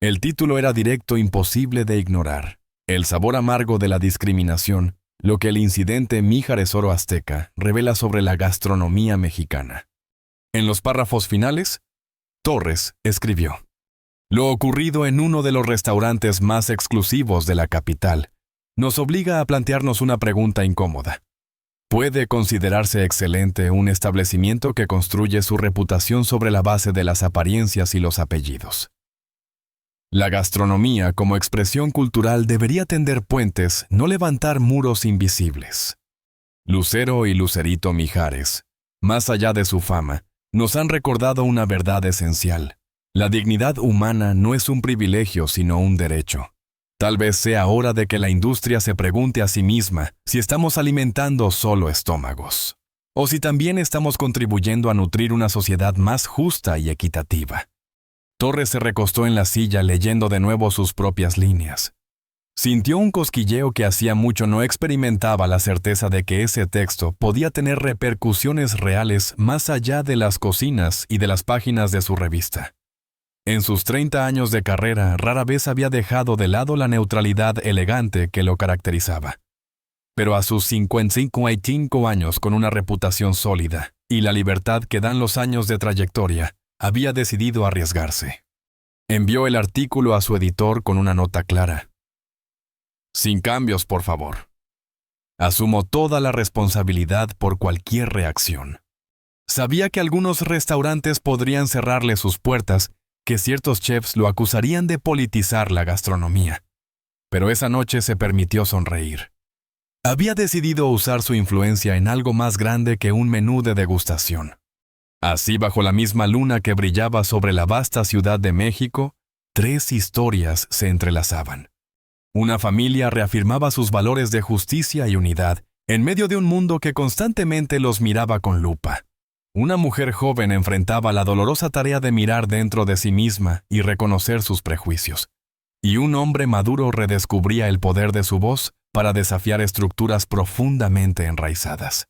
El título era directo, imposible de ignorar. El sabor amargo de la discriminación, lo que el incidente Mijares Oro Azteca revela sobre la gastronomía mexicana. En los párrafos finales, Torres escribió: lo ocurrido en uno de los restaurantes más exclusivos de la capital nos obliga a plantearnos una pregunta incómoda. ¿Puede considerarse excelente un establecimiento que construye su reputación sobre la base de las apariencias y los apellidos? La gastronomía como expresión cultural debería tender puentes, no levantar muros invisibles. Lucero y Lucerito Mijares, más allá de su fama, nos han recordado una verdad esencial. La dignidad humana no es un privilegio, sino un derecho. Tal vez sea hora de que la industria se pregunte a sí misma si estamos alimentando solo estómagos o si también estamos contribuyendo a nutrir una sociedad más justa y equitativa. Torres se recostó en la silla leyendo de nuevo sus propias líneas. Sintió un cosquilleo que hacía mucho no experimentaba la certeza de que ese texto podía tener repercusiones reales más allá de las cocinas y de las páginas de su revista. En sus 30 años de carrera, rara vez había dejado de lado la neutralidad elegante que lo caracterizaba. Pero a sus 55 años, con una reputación sólida y la libertad que dan los años de trayectoria, había decidido arriesgarse. Envió el artículo a su editor con una nota clara. Sin cambios, por favor. Asumo toda la responsabilidad por cualquier reacción. Sabía que algunos restaurantes podrían cerrarle sus puertas, que ciertos chefs lo acusarían de politizar la gastronomía. Pero esa noche se permitió sonreír. Había decidido usar su influencia en algo más grande que un menú de degustación. Así, bajo la misma luna que brillaba sobre la vasta Ciudad de México, 3 historias se entrelazaban. Una familia reafirmaba sus valores de justicia y unidad en medio de un mundo que constantemente los miraba con lupa. Una mujer joven enfrentaba la dolorosa tarea de mirar dentro de sí misma y reconocer sus prejuicios. Y un hombre maduro redescubría el poder de su voz para desafiar estructuras profundamente enraizadas.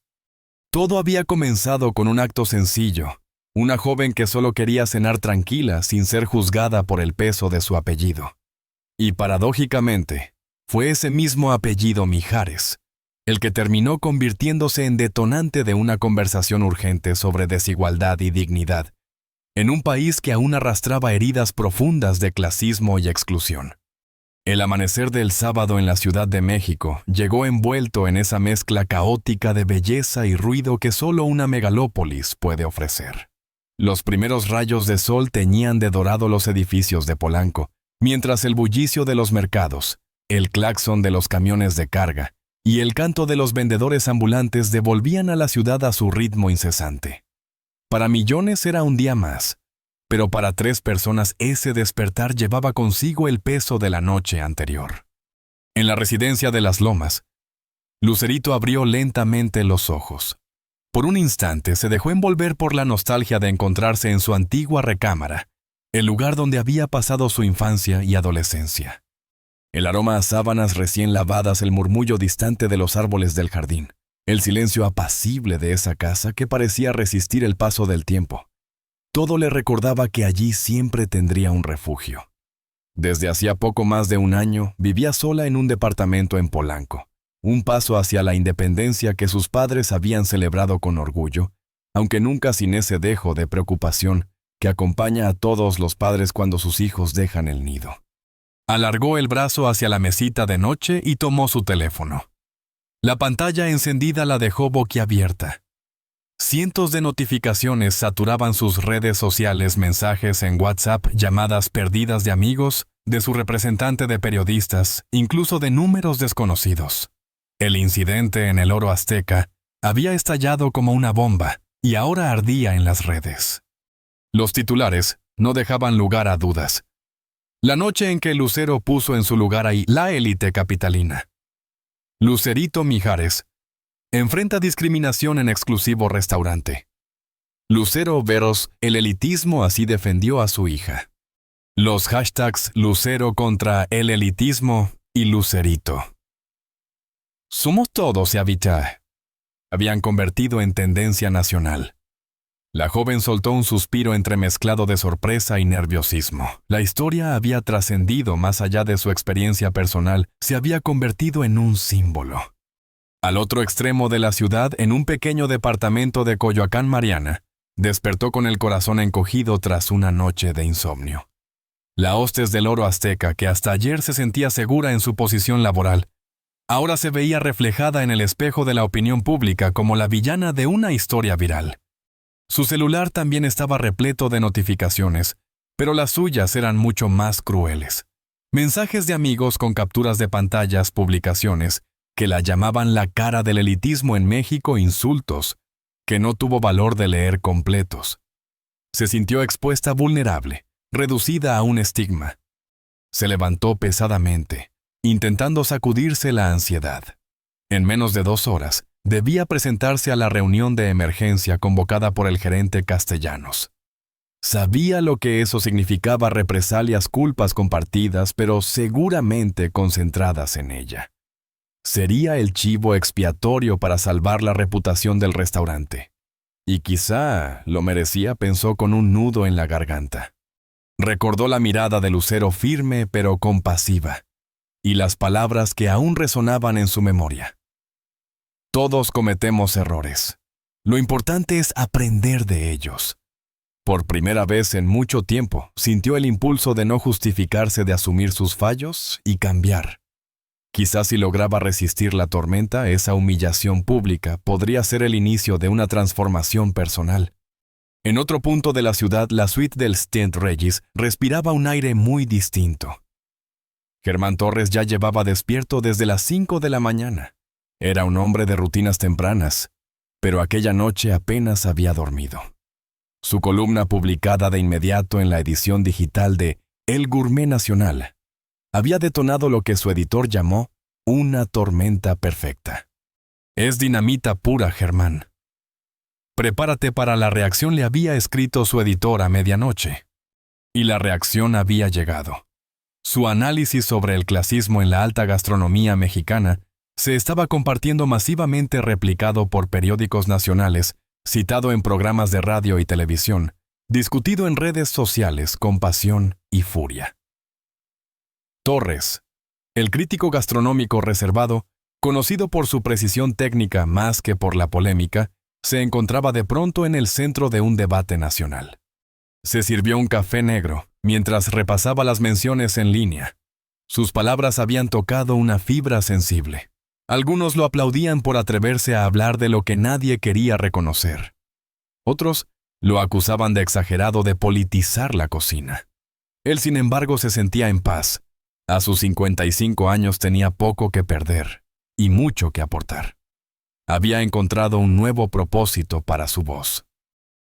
Todo había comenzado con un acto sencillo, una joven que solo quería cenar tranquila sin ser juzgada por el peso de su apellido. Y paradójicamente, fue ese mismo apellido Mijares, el que terminó convirtiéndose en detonante de una conversación urgente sobre desigualdad y dignidad, en un país que aún arrastraba heridas profundas de clasismo y exclusión. El amanecer del sábado en la Ciudad de México llegó envuelto en esa mezcla caótica de belleza y ruido que solo una megalópolis puede ofrecer. Los primeros rayos de sol teñían de dorado los edificios de Polanco, mientras el bullicio de los mercados, el claxon de los camiones de carga y el canto de los vendedores ambulantes devolvían a la ciudad a su ritmo incesante. Para millones era un día más, pero para 3 personas ese despertar llevaba consigo el peso de la noche anterior. En la residencia de Las Lomas, Lucerito abrió lentamente los ojos. Por un instante se dejó envolver por la nostalgia de encontrarse en su antigua recámara, el lugar donde había pasado su infancia y adolescencia. El aroma a sábanas recién lavadas, el murmullo distante de los árboles del jardín, el silencio apacible de esa casa que parecía resistir el paso del tiempo. Todo le recordaba que allí siempre tendría un refugio. Desde hacía poco más de un año vivía sola en un departamento en Polanco, un paso hacia la independencia que sus padres habían celebrado con orgullo, aunque nunca sin ese dejo de preocupación que acompaña a todos los padres cuando sus hijos dejan el nido. Alargó el brazo hacia la mesita de noche y tomó su teléfono. La pantalla encendida la dejó boquiabierta. Cientos de notificaciones saturaban sus redes sociales, mensajes en WhatsApp, llamadas perdidas de amigos, de su representante de periodistas, incluso de números desconocidos. El incidente en el Oro Azteca había estallado como una bomba y ahora ardía en las redes. Los titulares no dejaban lugar a dudas. La noche en que Lucero puso en su lugar a la élite capitalina. Lucerito Mijares enfrenta discriminación en exclusivo restaurante. Lucero Veros, el elitismo así defendió a su hija. Los hashtags Lucero contra el elitismo y Lucerito. Somos todos se habita. Habían convertido en tendencia nacional. La joven soltó un suspiro entremezclado de sorpresa y nerviosismo. La historia había trascendido más allá de su experiencia personal, se había convertido en un símbolo. Al otro extremo de la ciudad, en un pequeño departamento de Coyoacán, Mariana, despertó con el corazón encogido tras una noche de insomnio. La hostes del Oro Azteca, que hasta ayer se sentía segura en su posición laboral, ahora se veía reflejada en el espejo de la opinión pública como la villana de una historia viral. Su celular también estaba repleto de notificaciones, pero las suyas eran mucho más crueles. Mensajes de amigos con capturas de pantallas, publicaciones, que la llamaban la cara del elitismo en México, insultos, que no tuvo valor de leer completos. Se sintió expuesta vulnerable, reducida a un estigma. Se levantó pesadamente, intentando sacudirse la ansiedad. En menos de 2 horas, debía presentarse a la reunión de emergencia convocada por el gerente Castellanos. Sabía lo que eso significaba: represalias, culpas compartidas, pero seguramente concentradas en ella. Sería el chivo expiatorio para salvar la reputación del restaurante. Y quizá lo merecía, pensó con un nudo en la garganta. Recordó la mirada de Lucero, firme pero compasiva, y las palabras que aún resonaban en su memoria. Todos cometemos errores. Lo importante es aprender de ellos. Por primera vez en mucho tiempo, sintió el impulso de no justificarse, de asumir sus fallos y cambiar. Quizás si lograba resistir la tormenta, esa humillación pública podría ser el inicio de una transformación personal. En otro punto de la ciudad, la suite del St. Regis respiraba un aire muy distinto. Germán Torres ya llevaba despierto desde las 5 de la mañana. Era un hombre de rutinas tempranas, pero aquella noche apenas había dormido. Su columna, publicada de inmediato en la edición digital de El Gourmet Nacional, había detonado lo que su editor llamó una tormenta perfecta. «Es dinamita pura, Germán. Prepárate para la reacción», le había escrito su editor a medianoche. Y la reacción había llegado. Su análisis sobre el clasismo en la alta gastronomía mexicana se estaba compartiendo masivamente, replicado por periódicos nacionales, citado en programas de radio y televisión, discutido en redes sociales con pasión y furia. Torres, el crítico gastronómico reservado, conocido por su precisión técnica más que por la polémica, se encontraba de pronto en el centro de un debate nacional. Se sirvió un café negro mientras repasaba las menciones en línea. Sus palabras habían tocado una fibra sensible. Algunos lo aplaudían por atreverse a hablar de lo que nadie quería reconocer. Otros lo acusaban de exagerado, de politizar la cocina. Él, sin embargo, se sentía en paz. A sus 55 años tenía poco que perder y mucho que aportar. Había encontrado un nuevo propósito para su voz.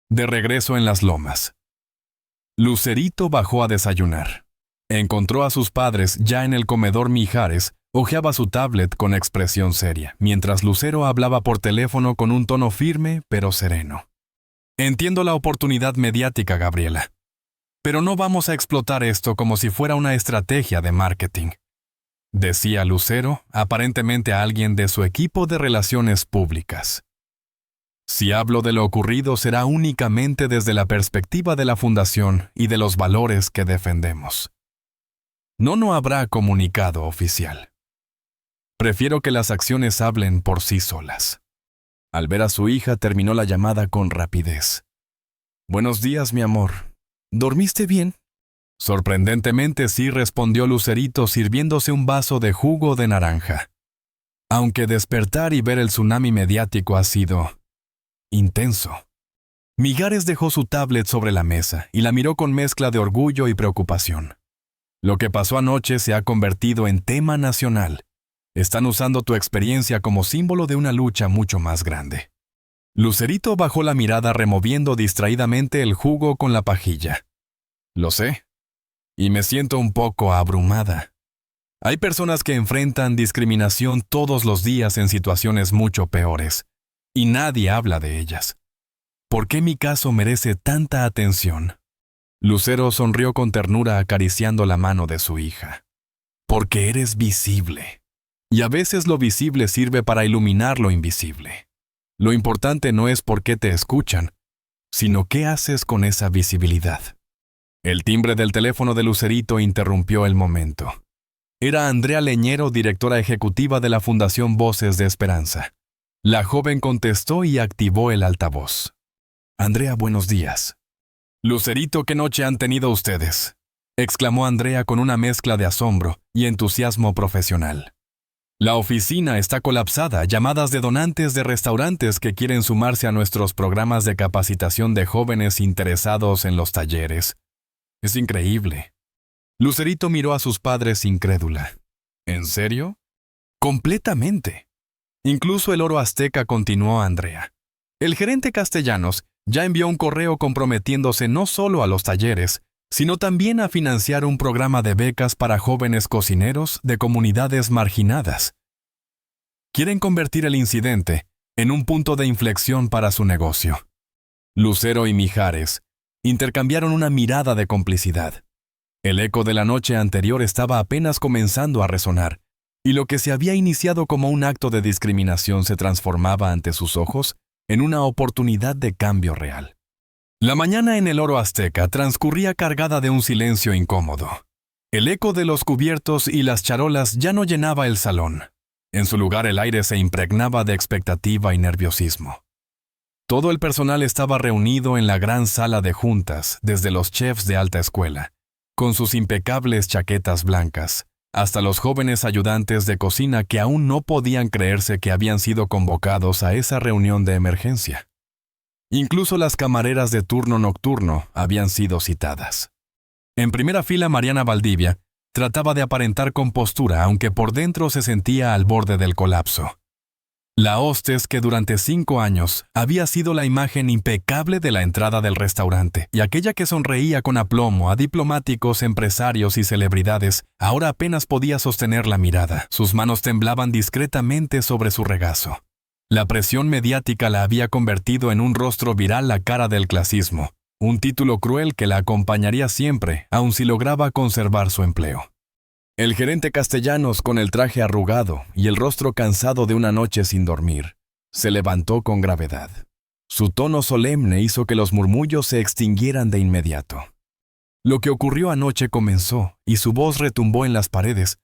De regreso en las lomas, Lucerito bajó a desayunar. Encontró a sus padres ya en el comedor. Mijares hojeaba su tablet con expresión seria, mientras Lucero hablaba por teléfono con un tono firme pero sereno. «Entiendo la oportunidad mediática, Gabriela, pero no vamos a explotar esto como si fuera una estrategia de marketing», decía Lucero, aparentemente a alguien de su equipo de relaciones públicas. «Si hablo de lo ocurrido, será únicamente desde la perspectiva de la fundación y de los valores que defendemos. No habrá comunicado oficial. Prefiero que las acciones hablen por sí solas». Al ver a su hija, terminó la llamada con rapidez. «Buenos días, mi amor. ¿Dormiste bien?» «Sorprendentemente sí», respondió Lucerito, sirviéndose un vaso de jugo de naranja. Aunque despertar y ver el tsunami mediático ha sido intenso. Mijares dejó su tablet sobre la mesa y la miró con mezcla de orgullo y preocupación. «Lo que pasó anoche se ha convertido en tema nacional. Están usando tu experiencia como símbolo de una lucha mucho más grande». Lucerito bajó la mirada, removiendo distraídamente el jugo con la pajilla. «Lo sé. Y me siento un poco abrumada. Hay personas que enfrentan discriminación todos los días en situaciones mucho peores, y nadie habla de ellas. ¿Por qué mi caso merece tanta atención?» Lucero sonrió con ternura, acariciando la mano de su hija. «Porque eres visible. Y a veces lo visible sirve para iluminar lo invisible. Lo importante no es por qué te escuchan, sino qué haces con esa visibilidad». El timbre del teléfono de Lucerito interrumpió el momento. Era Andrea Leñero, directora ejecutiva de la Fundación Voces de Esperanza. La joven contestó y activó el altavoz. «Andrea, buenos días». «Lucerito, ¿qué noche han tenido ustedes?», exclamó Andrea con una mezcla de asombro y entusiasmo profesional. «La oficina está colapsada. Llamadas de donantes de restaurantes que quieren sumarse a nuestros programas de capacitación de jóvenes interesados en los talleres. Es increíble». Lucerito miró a sus padres incrédula. «¿En serio?». «Completamente. Incluso el oro azteca», continuó Andrea. «El gerente Castellanos ya envió un correo comprometiéndose no solo a los talleres, sino también a financiar un programa de becas para jóvenes cocineros de comunidades marginadas. Quieren convertir el incidente en un punto de inflexión para su negocio. Lucero y Mijares intercambiaron una mirada de complicidad. El eco de la noche anterior estaba apenas comenzando a resonar, y lo que se había iniciado como un acto de discriminación se transformaba ante sus ojos en una oportunidad de cambio real. La mañana en el Oro Azteca transcurría cargada de un silencio incómodo. El eco de los cubiertos y las charolas ya no llenaba el salón. En su lugar el aire se impregnaba de expectativa y nerviosismo. Todo el personal estaba reunido en la gran sala de juntas, desde los chefs de alta escuela, con sus impecables chaquetas blancas, hasta los jóvenes ayudantes de cocina que aún no podían creerse que habían sido convocados a esa reunión de emergencia. Incluso las camareras de turno nocturno habían sido citadas. En primera fila, Mariana Valdivia trataba de aparentar compostura, aunque por dentro se sentía al borde del colapso. La hostess, que durante 5 años había sido la imagen impecable de la entrada del restaurante, y aquella que sonreía con aplomo a diplomáticos, empresarios y celebridades, ahora apenas podía sostener la mirada. Sus manos temblaban discretamente sobre su regazo. La presión mediática la había convertido en un rostro viral, la cara del clasismo, un título cruel que la acompañaría siempre, aun si lograba conservar su empleo. El gerente Castellanos, con el traje arrugado y el rostro cansado de una noche sin dormir, se levantó con gravedad. Su tono solemne hizo que los murmullos se extinguieran de inmediato. Lo que ocurrió anoche comenzó, y su voz retumbó en las paredes.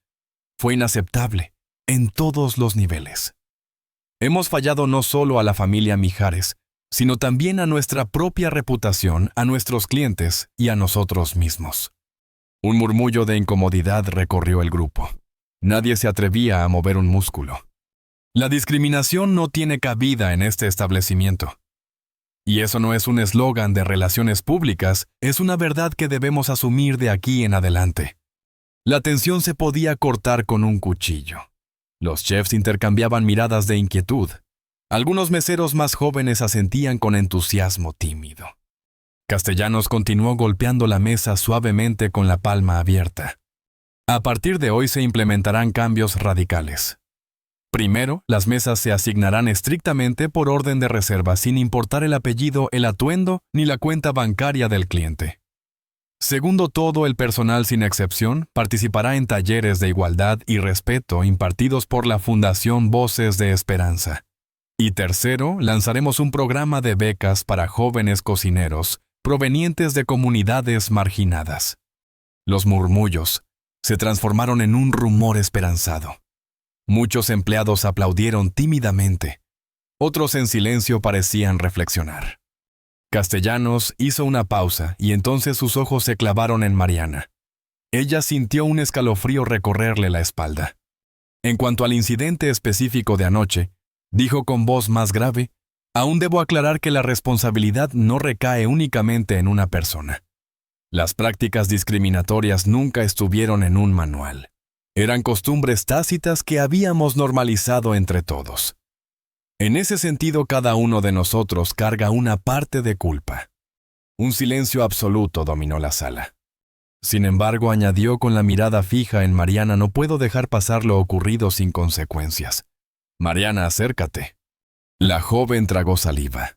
Fue inaceptable, en todos los niveles. Hemos fallado no solo a la familia Mijares, sino también a nuestra propia reputación, a nuestros clientes y a nosotros mismos. Un murmullo de incomodidad recorrió el grupo. Nadie se atrevía a mover un músculo. La discriminación no tiene cabida en este establecimiento. Y eso no es un eslogan de relaciones públicas, es una verdad que debemos asumir de aquí en adelante. La tensión se podía cortar con un cuchillo. Los chefs intercambiaban miradas de inquietud. Algunos meseros más jóvenes asentían con entusiasmo tímido. Castellanos continuó golpeando la mesa suavemente con la palma abierta. A partir de hoy se implementarán cambios radicales. Primero, las mesas se asignarán estrictamente por orden de reserva, sin importar el apellido, el atuendo ni la cuenta bancaria del cliente. Segundo, todo el personal sin excepción participará en talleres de igualdad y respeto impartidos por la Fundación Voces de Esperanza. Y tercero, lanzaremos un programa de becas para jóvenes cocineros provenientes de comunidades marginadas. Los murmullos se transformaron en un rumor esperanzado. Muchos empleados aplaudieron tímidamente. Otros en silencio parecían reflexionar. Castellanos hizo una pausa y entonces sus ojos se clavaron en Mariana. Ella sintió un escalofrío recorrerle la espalda. En cuanto al incidente específico de anoche, dijo con voz más grave: aún debo aclarar que la responsabilidad no recae únicamente en una persona. Las prácticas discriminatorias nunca estuvieron en un manual. Eran costumbres tácitas que habíamos normalizado entre todos. En ese sentido, cada uno de nosotros carga una parte de culpa. Un silencio absoluto dominó la sala. Sin embargo, añadió con la mirada fija en Mariana: no puedo dejar pasar lo ocurrido sin consecuencias. Mariana, acércate. La joven tragó saliva.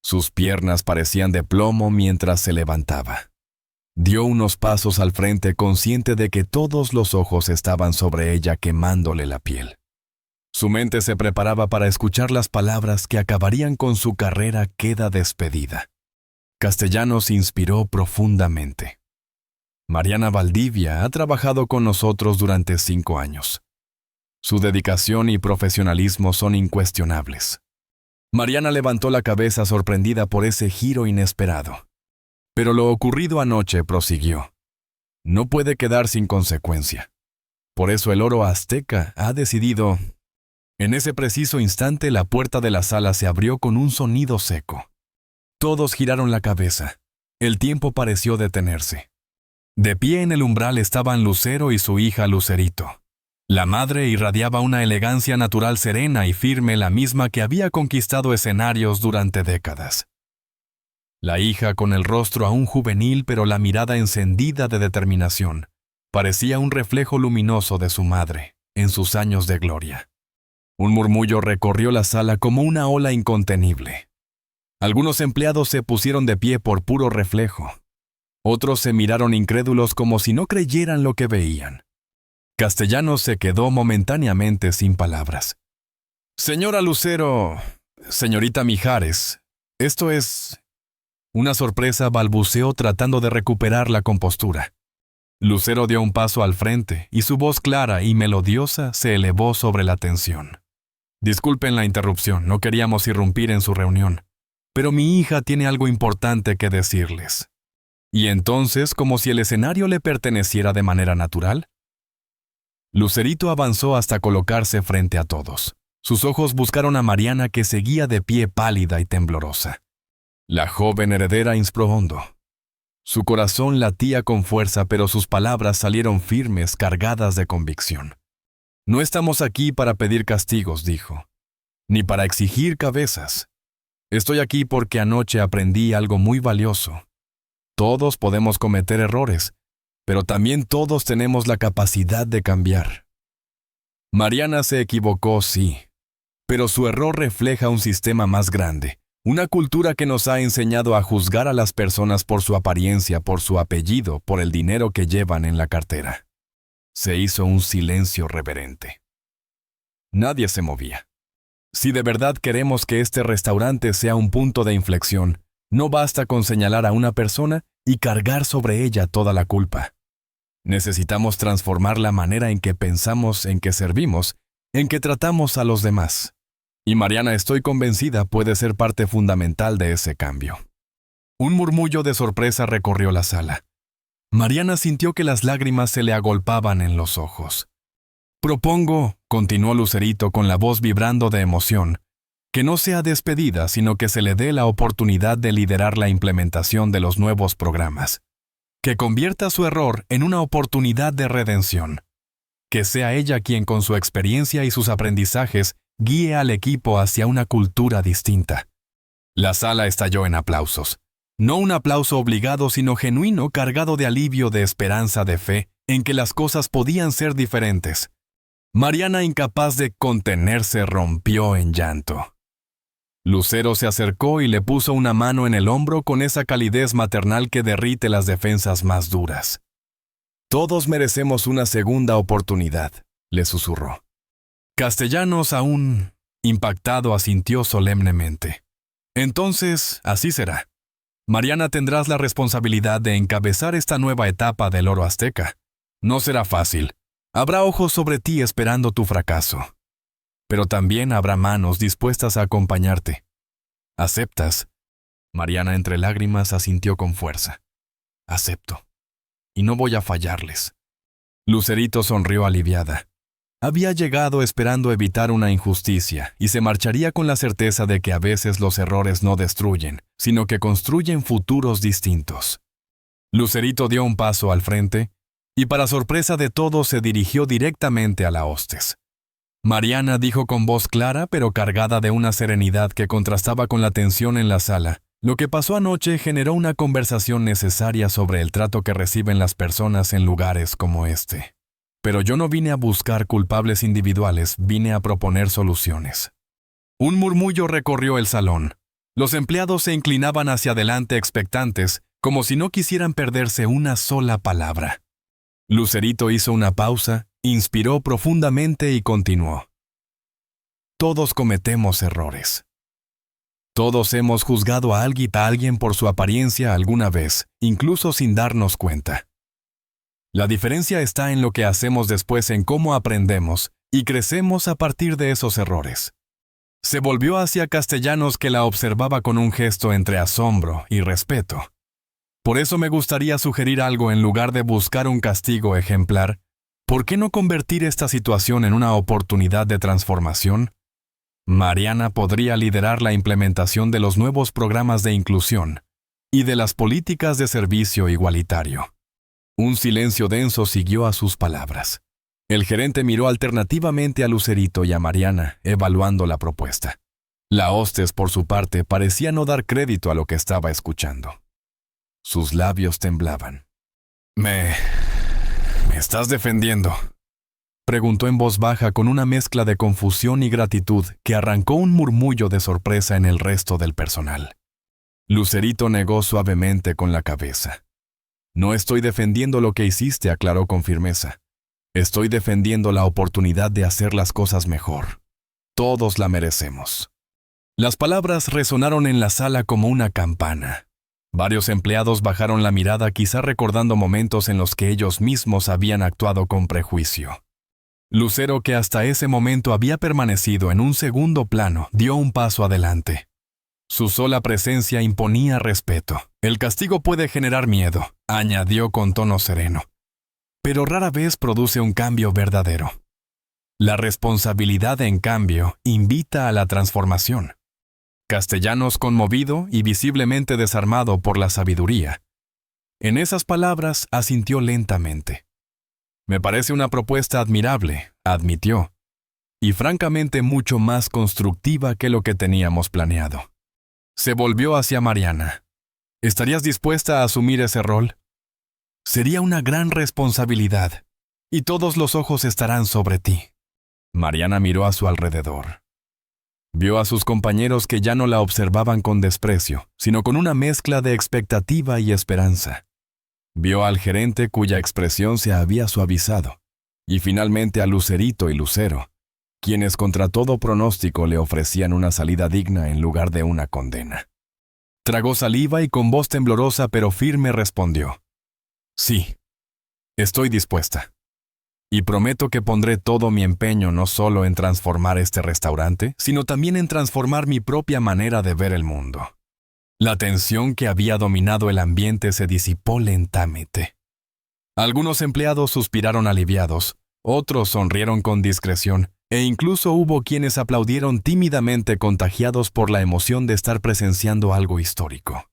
Sus piernas parecían de plomo mientras se levantaba. Dio unos pasos al frente, consciente de que todos los ojos estaban sobre ella, quemándole la piel. Su mente se preparaba para escuchar las palabras que acabarían con su carrera. Queda despedida. Castellanos inspiró profundamente. Mariana Valdivia ha trabajado con nosotros durante 5 años. Su dedicación y profesionalismo son incuestionables. Mariana levantó la cabeza sorprendida por ese giro inesperado. Pero lo ocurrido anoche, prosiguió, no puede quedar sin consecuencia. Por eso el Oro Azteca ha decidido... En ese preciso instante la puerta de la sala se abrió con un sonido seco. Todos giraron la cabeza. El tiempo pareció detenerse. De pie en el umbral estaban Lucero y su hija Lucerito. La madre irradiaba una elegancia natural serena y firme, la misma que había conquistado escenarios durante décadas. La hija, con el rostro aún juvenil pero la mirada encendida de determinación, parecía un reflejo luminoso de su madre en sus años de gloria. Un murmullo recorrió la sala como una ola incontenible. Algunos empleados se pusieron de pie por puro reflejo. Otros se miraron incrédulos como si no creyeran lo que veían. Castellanos se quedó momentáneamente sin palabras. Señora Lucero, señorita Mijares, esto es... Una sorpresa balbuceó tratando de recuperar la compostura. Lucero dio un paso al frente y su voz clara y melodiosa se elevó sobre la tensión. Disculpen la interrupción, no queríamos irrumpir en su reunión, pero mi hija tiene algo importante que decirles. Y entonces, como si el escenario le perteneciera de manera natural, Lucerito avanzó hasta colocarse frente a todos. Sus ojos buscaron a Mariana, que seguía de pie pálida y temblorosa. La joven heredera inspiró hondo. Su corazón latía con fuerza, pero sus palabras salieron firmes, cargadas de convicción. No estamos aquí para pedir castigos, dijo, ni para exigir cabezas. Estoy aquí porque anoche aprendí algo muy valioso. Todos podemos cometer errores, pero también todos tenemos la capacidad de cambiar. Mariana se equivocó, sí, pero su error refleja un sistema más grande, una cultura que nos ha enseñado a juzgar a las personas por su apariencia, por su apellido, por el dinero que llevan en la cartera. Se hizo un silencio reverente. Nadie se movía. Si de verdad queremos que este restaurante sea un punto de inflexión, no basta con señalar a una persona y cargar sobre ella toda la culpa. Necesitamos transformar la manera en que pensamos, en que servimos, en que tratamos a los demás. Y Mariana, estoy convencida, puede ser parte fundamental de ese cambio. Un murmullo de sorpresa recorrió la sala. Mariana sintió que las lágrimas se le agolpaban en los ojos. Propongo, continuó Lucerito con la voz vibrando de emoción, que no sea despedida, sino que se le dé la oportunidad de liderar la implementación de los nuevos programas. Que convierta su error en una oportunidad de redención. Que sea ella quien con su experiencia y sus aprendizajes guíe al equipo hacia una cultura distinta. La sala estalló en aplausos. No un aplauso obligado, sino genuino, cargado de alivio, de esperanza, de fe, en que las cosas podían ser diferentes. Mariana, incapaz de contenerse, rompió en llanto. Lucero se acercó y le puso una mano en el hombro con esa calidez maternal que derrite las defensas más duras. Todos merecemos una segunda oportunidad, le susurró. Castellanos, aún impactado, asintió solemnemente. Entonces, así será. Mariana, tendrás la responsabilidad de encabezar esta nueva etapa del oro azteca. No será fácil. Habrá ojos sobre ti esperando tu fracaso. Pero también habrá manos dispuestas a acompañarte. ¿Aceptas? Mariana, entre lágrimas, asintió con fuerza. Acepto. Y no voy a fallarles. Lucerito sonrió aliviada. Había llegado esperando evitar una injusticia y se marcharía con la certeza de que a veces los errores no destruyen, sino que construyen futuros distintos. Lucerito dio un paso al frente y, para sorpresa de todos, se dirigió directamente a la hostes. Mariana dijo con voz clara pero cargada de una serenidad que contrastaba con la tensión en la sala. Lo que pasó anoche generó una conversación necesaria sobre el trato que reciben las personas en lugares como este. Pero yo no vine a buscar culpables individuales, vine a proponer soluciones. Un murmullo recorrió el salón. Los empleados se inclinaban hacia adelante expectantes, como si no quisieran perderse una sola palabra. Lucerito hizo una pausa, inspiró profundamente y continuó. Todos cometemos errores. Todos hemos juzgado a alguien por su apariencia alguna vez, incluso sin darnos cuenta. La diferencia está en lo que hacemos después, en cómo aprendemos y crecemos a partir de esos errores. Se volvió hacia Castellanos, que la observaba con un gesto entre asombro y respeto. Por eso me gustaría sugerir algo. En lugar de buscar un castigo ejemplar, ¿por qué no convertir esta situación en una oportunidad de transformación? Mariana podría liderar la implementación de los nuevos programas de inclusión y de las políticas de servicio igualitario. Un silencio denso siguió a sus palabras. El gerente miró alternativamente a Lucerito y a Mariana, evaluando la propuesta. La hostes, por su parte, parecía no dar crédito a lo que estaba escuchando. Sus labios temblaban. Me estás defendiendo. Preguntó en voz baja con una mezcla de confusión y gratitud que arrancó un murmullo de sorpresa en el resto del personal. Lucerito negó suavemente con la cabeza. No estoy defendiendo lo que hiciste, aclaró con firmeza. Estoy defendiendo la oportunidad de hacer las cosas mejor. Todos la merecemos. Las palabras resonaron en la sala como una campana. Varios empleados bajaron la mirada, quizá recordando momentos en los que ellos mismos habían actuado con prejuicio. Lucero, que hasta ese momento había permanecido en un segundo plano, dio un paso adelante. Su sola presencia imponía respeto. El castigo puede generar miedo, añadió con tono sereno, pero rara vez produce un cambio verdadero. La responsabilidad, en cambio, invita a la transformación. Castellanos, conmovido y visiblemente desarmado por la sabiduría. En esas palabras asintió lentamente. Me parece una propuesta admirable, admitió, y francamente mucho más constructiva que lo que teníamos planeado. Se volvió hacia Mariana. ¿Estarías dispuesta a asumir ese rol? Sería una gran responsabilidad, y todos los ojos estarán sobre ti. Mariana miró a su alrededor. Vio a sus compañeros que ya no la observaban con desprecio, sino con una mezcla de expectativa y esperanza. Vio al gerente cuya expresión se había suavizado, y finalmente a Lucerito y Lucero, quienes contra todo pronóstico le ofrecían una salida digna en lugar de una condena. Tragó saliva y con voz temblorosa pero firme respondió: Sí, estoy dispuesta. Y prometo que pondré todo mi empeño no solo en transformar este restaurante, sino también en transformar mi propia manera de ver el mundo. La tensión que había dominado el ambiente se disipó lentamente. Algunos empleados suspiraron aliviados, otros sonrieron con discreción, e incluso hubo quienes aplaudieron tímidamente, contagiados por la emoción de estar presenciando algo histórico.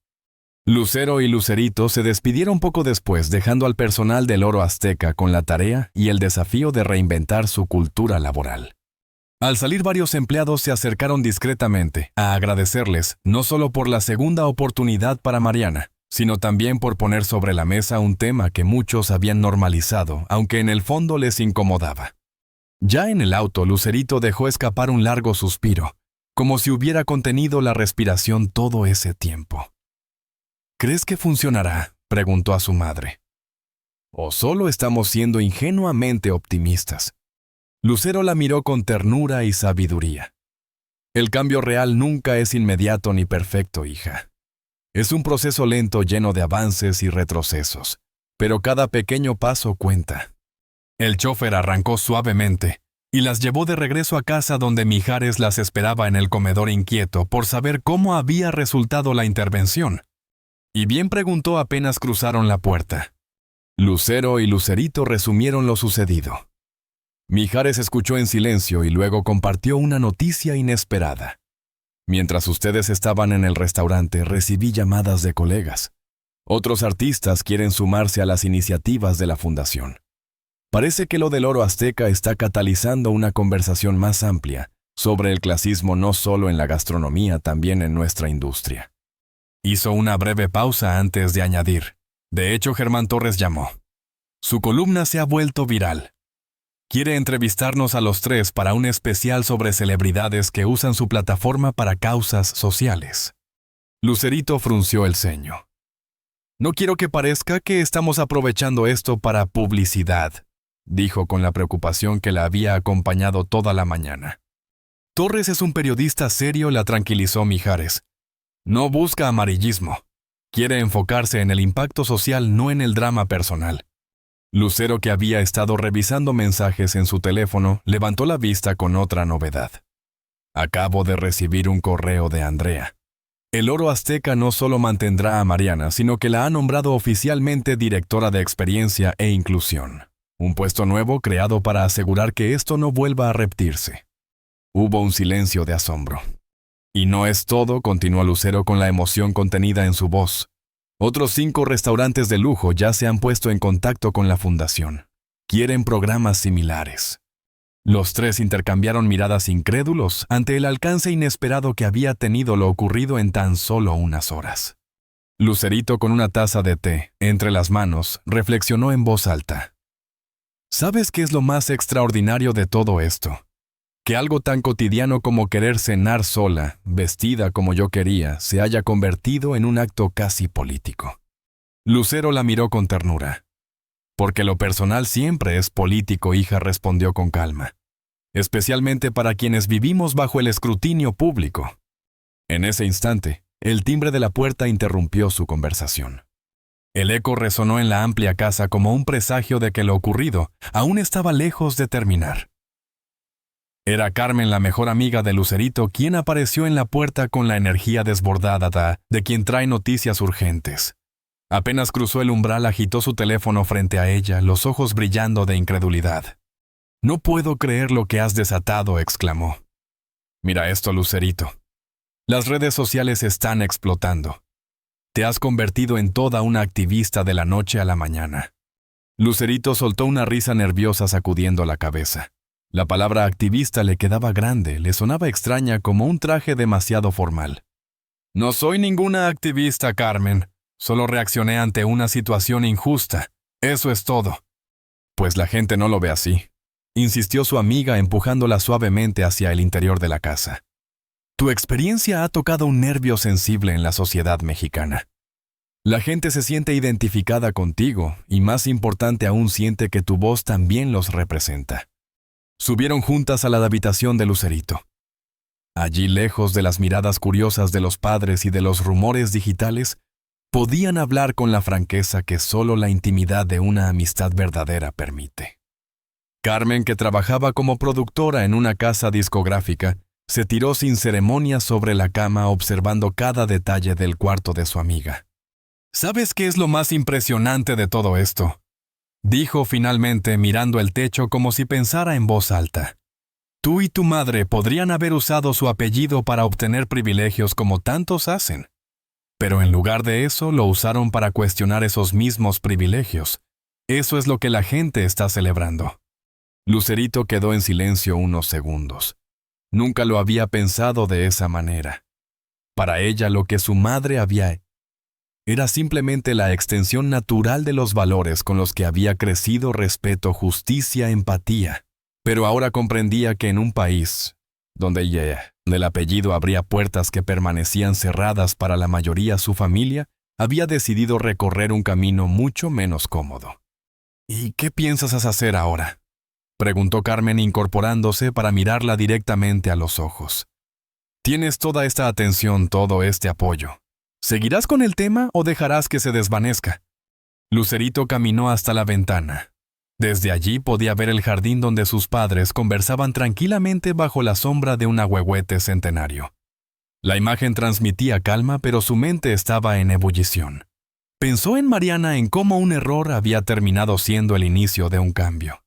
Lucero y Lucerito se despidieron poco después, dejando al personal del Oro Azteca con la tarea y el desafío de reinventar su cultura laboral. Al salir, varios empleados se acercaron discretamente a agradecerles no solo por la segunda oportunidad para Mariana, sino también por poner sobre la mesa un tema que muchos habían normalizado, aunque en el fondo les incomodaba. Ya en el auto, Lucerito dejó escapar un largo suspiro, como si hubiera contenido la respiración todo ese tiempo. ¿Crees que funcionará?, preguntó a su madre. ¿O solo estamos siendo ingenuamente optimistas? Lucero la miró con ternura y sabiduría. El cambio real nunca es inmediato ni perfecto, hija. Es un proceso lento, lleno de avances y retrocesos, pero cada pequeño paso cuenta. El chofer arrancó suavemente y las llevó de regreso a casa, donde Mijares las esperaba en el comedor, inquieto por saber cómo había resultado la intervención. Y bien preguntó apenas cruzaron la puerta. Lucero y Lucerito resumieron lo sucedido. Mijares escuchó en silencio y luego compartió una noticia inesperada. Mientras ustedes estaban en el restaurante, recibí llamadas de colegas. Otros artistas quieren sumarse a las iniciativas de la fundación. Parece que lo del Oro Azteca está catalizando una conversación más amplia sobre el clasismo, no solo en la gastronomía, también en nuestra industria. Hizo una breve pausa antes de añadir: de hecho, Germán Torres llamó. Su columna se ha vuelto viral. Quiere entrevistarnos a los tres para un especial sobre celebridades que usan su plataforma para causas sociales. Lucerito frunció el ceño. No quiero que parezca que estamos aprovechando esto para publicidad, dijo con la preocupación que la había acompañado toda la mañana. Torres es un periodista serio, la tranquilizó Mijares. No busca amarillismo. Quiere enfocarse en el impacto social, no en el drama personal. Lucero, que había estado revisando mensajes en su teléfono, levantó la vista con otra novedad. Acabo de recibir un correo de Andrea. El Oro Azteca no solo mantendrá a Mariana, sino que la ha nombrado oficialmente directora de experiencia e inclusión. Un puesto nuevo creado para asegurar que esto no vuelva a repetirse. Hubo un silencio de asombro. Y no es todo, continuó Lucero con la emoción contenida en su voz. Otros 5 restaurantes de lujo ya se han puesto en contacto con la fundación. Quieren programas similares. Los tres intercambiaron miradas incrédulos ante el alcance inesperado que había tenido lo ocurrido en tan solo unas horas. Lucerito, con una taza de té entre las manos, reflexionó en voz alta. ¿Sabes qué es lo más extraordinario de todo esto? Que algo tan cotidiano como querer cenar sola, vestida como yo quería, se haya convertido en un acto casi político. Lucero la miró con ternura. Porque lo personal siempre es político, hija, respondió con calma. Especialmente para quienes vivimos bajo el escrutinio público. En ese instante, el timbre de la puerta interrumpió su conversación. El eco resonó en la amplia casa como un presagio de que lo ocurrido aún estaba lejos de terminar. Era Carmen, la mejor amiga de Lucerito, quien apareció en la puerta con la energía desbordada de quien trae noticias urgentes. Apenas cruzó el umbral, agitó su teléfono frente a ella, los ojos brillando de incredulidad. «No puedo creer lo que has desatado», exclamó. «Mira esto, Lucerito. Las redes sociales están explotando. Te has convertido en toda una activista de la noche a la mañana». Lucerito soltó una risa nerviosa sacudiendo la cabeza. La palabra activista le quedaba grande, le sonaba extraña como un traje demasiado formal. «No soy ninguna activista, Carmen. Solo reaccioné ante una situación injusta. Eso es todo». «Pues la gente no lo ve así», insistió su amiga empujándola suavemente hacia el interior de la casa. «Tu experiencia ha tocado un nervio sensible en la sociedad mexicana. La gente se siente identificada contigo y, más importante aún, siente que tu voz también los representa». Subieron juntas a la habitación de Lucerito. Allí, lejos de las miradas curiosas de los padres y de los rumores digitales, podían hablar con la franqueza que solo la intimidad de una amistad verdadera permite. Carmen, que trabajaba como productora en una casa discográfica, se tiró sin ceremonia sobre la cama observando cada detalle del cuarto de su amiga. «¿Sabes qué es lo más impresionante de todo esto?», dijo finalmente mirando el techo como si pensara en voz alta. «Tú y tu madre podrían haber usado su apellido para obtener privilegios como tantos hacen. Pero en lugar de eso, lo usaron para cuestionar esos mismos privilegios. Eso es lo que la gente está celebrando». Lucerito quedó en silencio unos segundos. Nunca lo había pensado de esa manera. Para ella, lo que su madre había era simplemente la extensión natural de los valores con los que había crecido: respeto, justicia, empatía. Pero ahora comprendía que en un país donde el apellido abría puertas que permanecían cerradas para la mayoría, su familia había decidido recorrer un camino mucho menos cómodo. «¿Y qué piensas hacer ahora?», preguntó Carmen incorporándose para mirarla directamente a los ojos. «Tienes toda esta atención, todo este apoyo. ¿Seguirás con el tema o dejarás que se desvanezca?». Lucerito caminó hasta la ventana. Desde allí podía ver el jardín donde sus padres conversaban tranquilamente bajo la sombra de un ahuehuete centenario. La imagen transmitía calma, pero su mente estaba en ebullición. Pensó en Mariana, en cómo un error había terminado siendo el inicio de un cambio.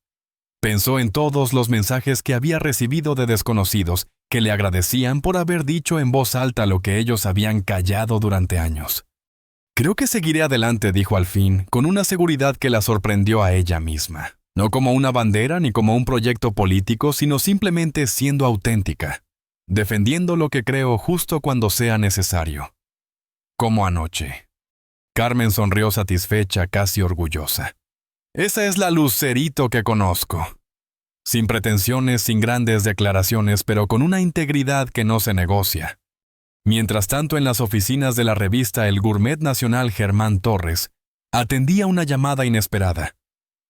Pensó en todos los mensajes que había recibido de desconocidos que le agradecían por haber dicho en voz alta lo que ellos habían callado durante años. «Creo que seguiré adelante», dijo al fin, con una seguridad que la sorprendió a ella misma. No como una bandera ni como un proyecto político, sino simplemente siendo auténtica, defendiendo lo que creo justo cuando sea necesario. Como anoche. Carmen sonrió satisfecha, casi orgullosa. «Esa es la Lucerito que conozco». Sin pretensiones, sin grandes declaraciones, pero con una integridad que no se negocia. Mientras tanto, en las oficinas de la revista El Gourmet Nacional, Germán Torres atendía una llamada inesperada.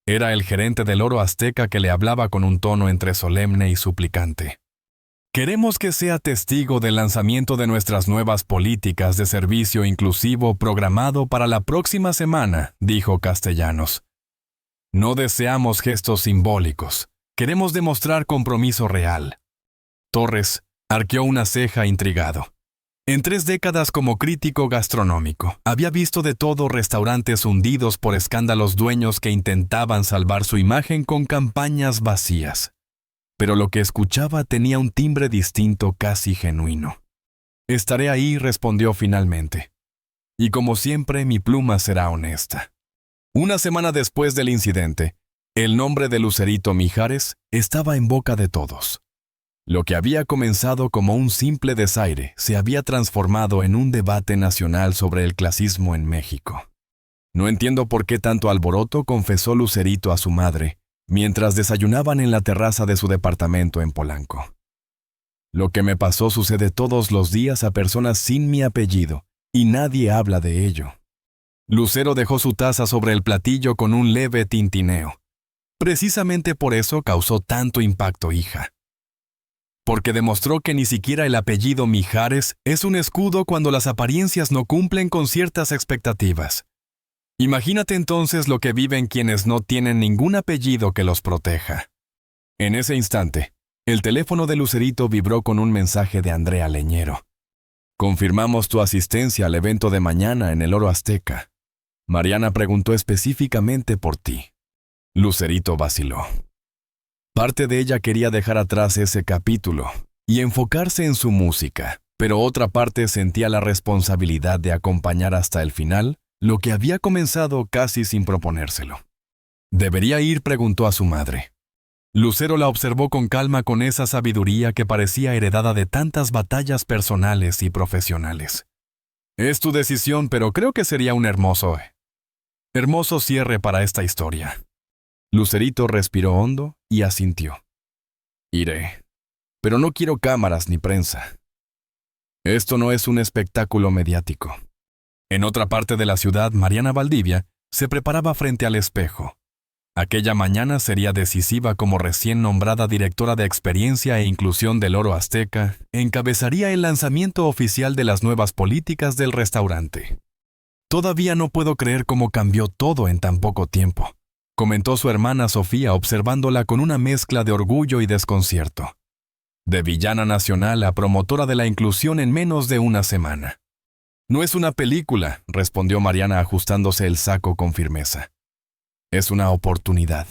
Era el gerente del Oro Azteca que le hablaba con un tono entre solemne y suplicante. «Queremos que sea testigo del lanzamiento de nuestras nuevas políticas de servicio inclusivo programado para la próxima semana», dijo Castellanos. «No deseamos gestos simbólicos. Queremos demostrar compromiso real». Torres arqueó una ceja intrigado. En 3 décadas como crítico gastronómico, había visto de todo: restaurantes hundidos por escándalos, dueños que intentaban salvar su imagen con campañas vacías. Pero lo que escuchaba tenía un timbre distinto, casi genuino. «Estaré ahí», respondió finalmente. «Y como siempre, mi pluma será honesta». Una semana después del incidente, el nombre de Lucerito Mijares estaba en boca de todos. Lo que había comenzado como un simple desaire se había transformado en un debate nacional sobre el clasismo en México. «No entiendo por qué tanto alboroto», confesó Lucerito a su madre, mientras desayunaban en la terraza de su departamento en Polanco. Lo que me pasó sucede todos los días a personas sin mi apellido, y nadie habla de ello. Lucero dejó su taza sobre el platillo con un leve tintineo. Precisamente por eso causó tanto impacto, hija. Porque demostró que ni siquiera el apellido Mijares es un escudo cuando las apariencias no cumplen con ciertas expectativas. Imagínate entonces lo que viven quienes no tienen ningún apellido que los proteja. En ese instante, el teléfono de Lucerito vibró con un mensaje de Andrea Leñero. Confirmamos tu asistencia al evento de mañana en el Oro Azteca. Mariana preguntó específicamente por ti. Lucerito vaciló. Parte de ella quería dejar atrás ese capítulo y enfocarse en su música, pero otra parte sentía la responsabilidad de acompañar hasta el final lo que había comenzado casi sin proponérselo. ¿Debería ir?, preguntó a su madre. Lucero la observó con calma, con esa sabiduría que parecía heredada de tantas batallas personales y profesionales. Es tu decisión, pero creo que sería un hermoso cierre para esta historia. Lucerito respiró hondo y asintió. Iré, pero no quiero cámaras ni prensa. Esto no es un espectáculo mediático. En otra parte de la ciudad, Mariana Valdivia se preparaba frente al espejo. Aquella mañana sería decisiva. Como recién nombrada directora de Experiencia e Inclusión del Oro Azteca, encabezaría el lanzamiento oficial de las nuevas políticas del restaurante. Todavía no puedo creer cómo cambió todo en tan poco tiempo, comentó su hermana Sofía observándola con una mezcla de orgullo y desconcierto. De villana nacional a promotora de la inclusión en menos de una semana. No es una película, respondió Mariana ajustándose el saco con firmeza. Es una oportunidad.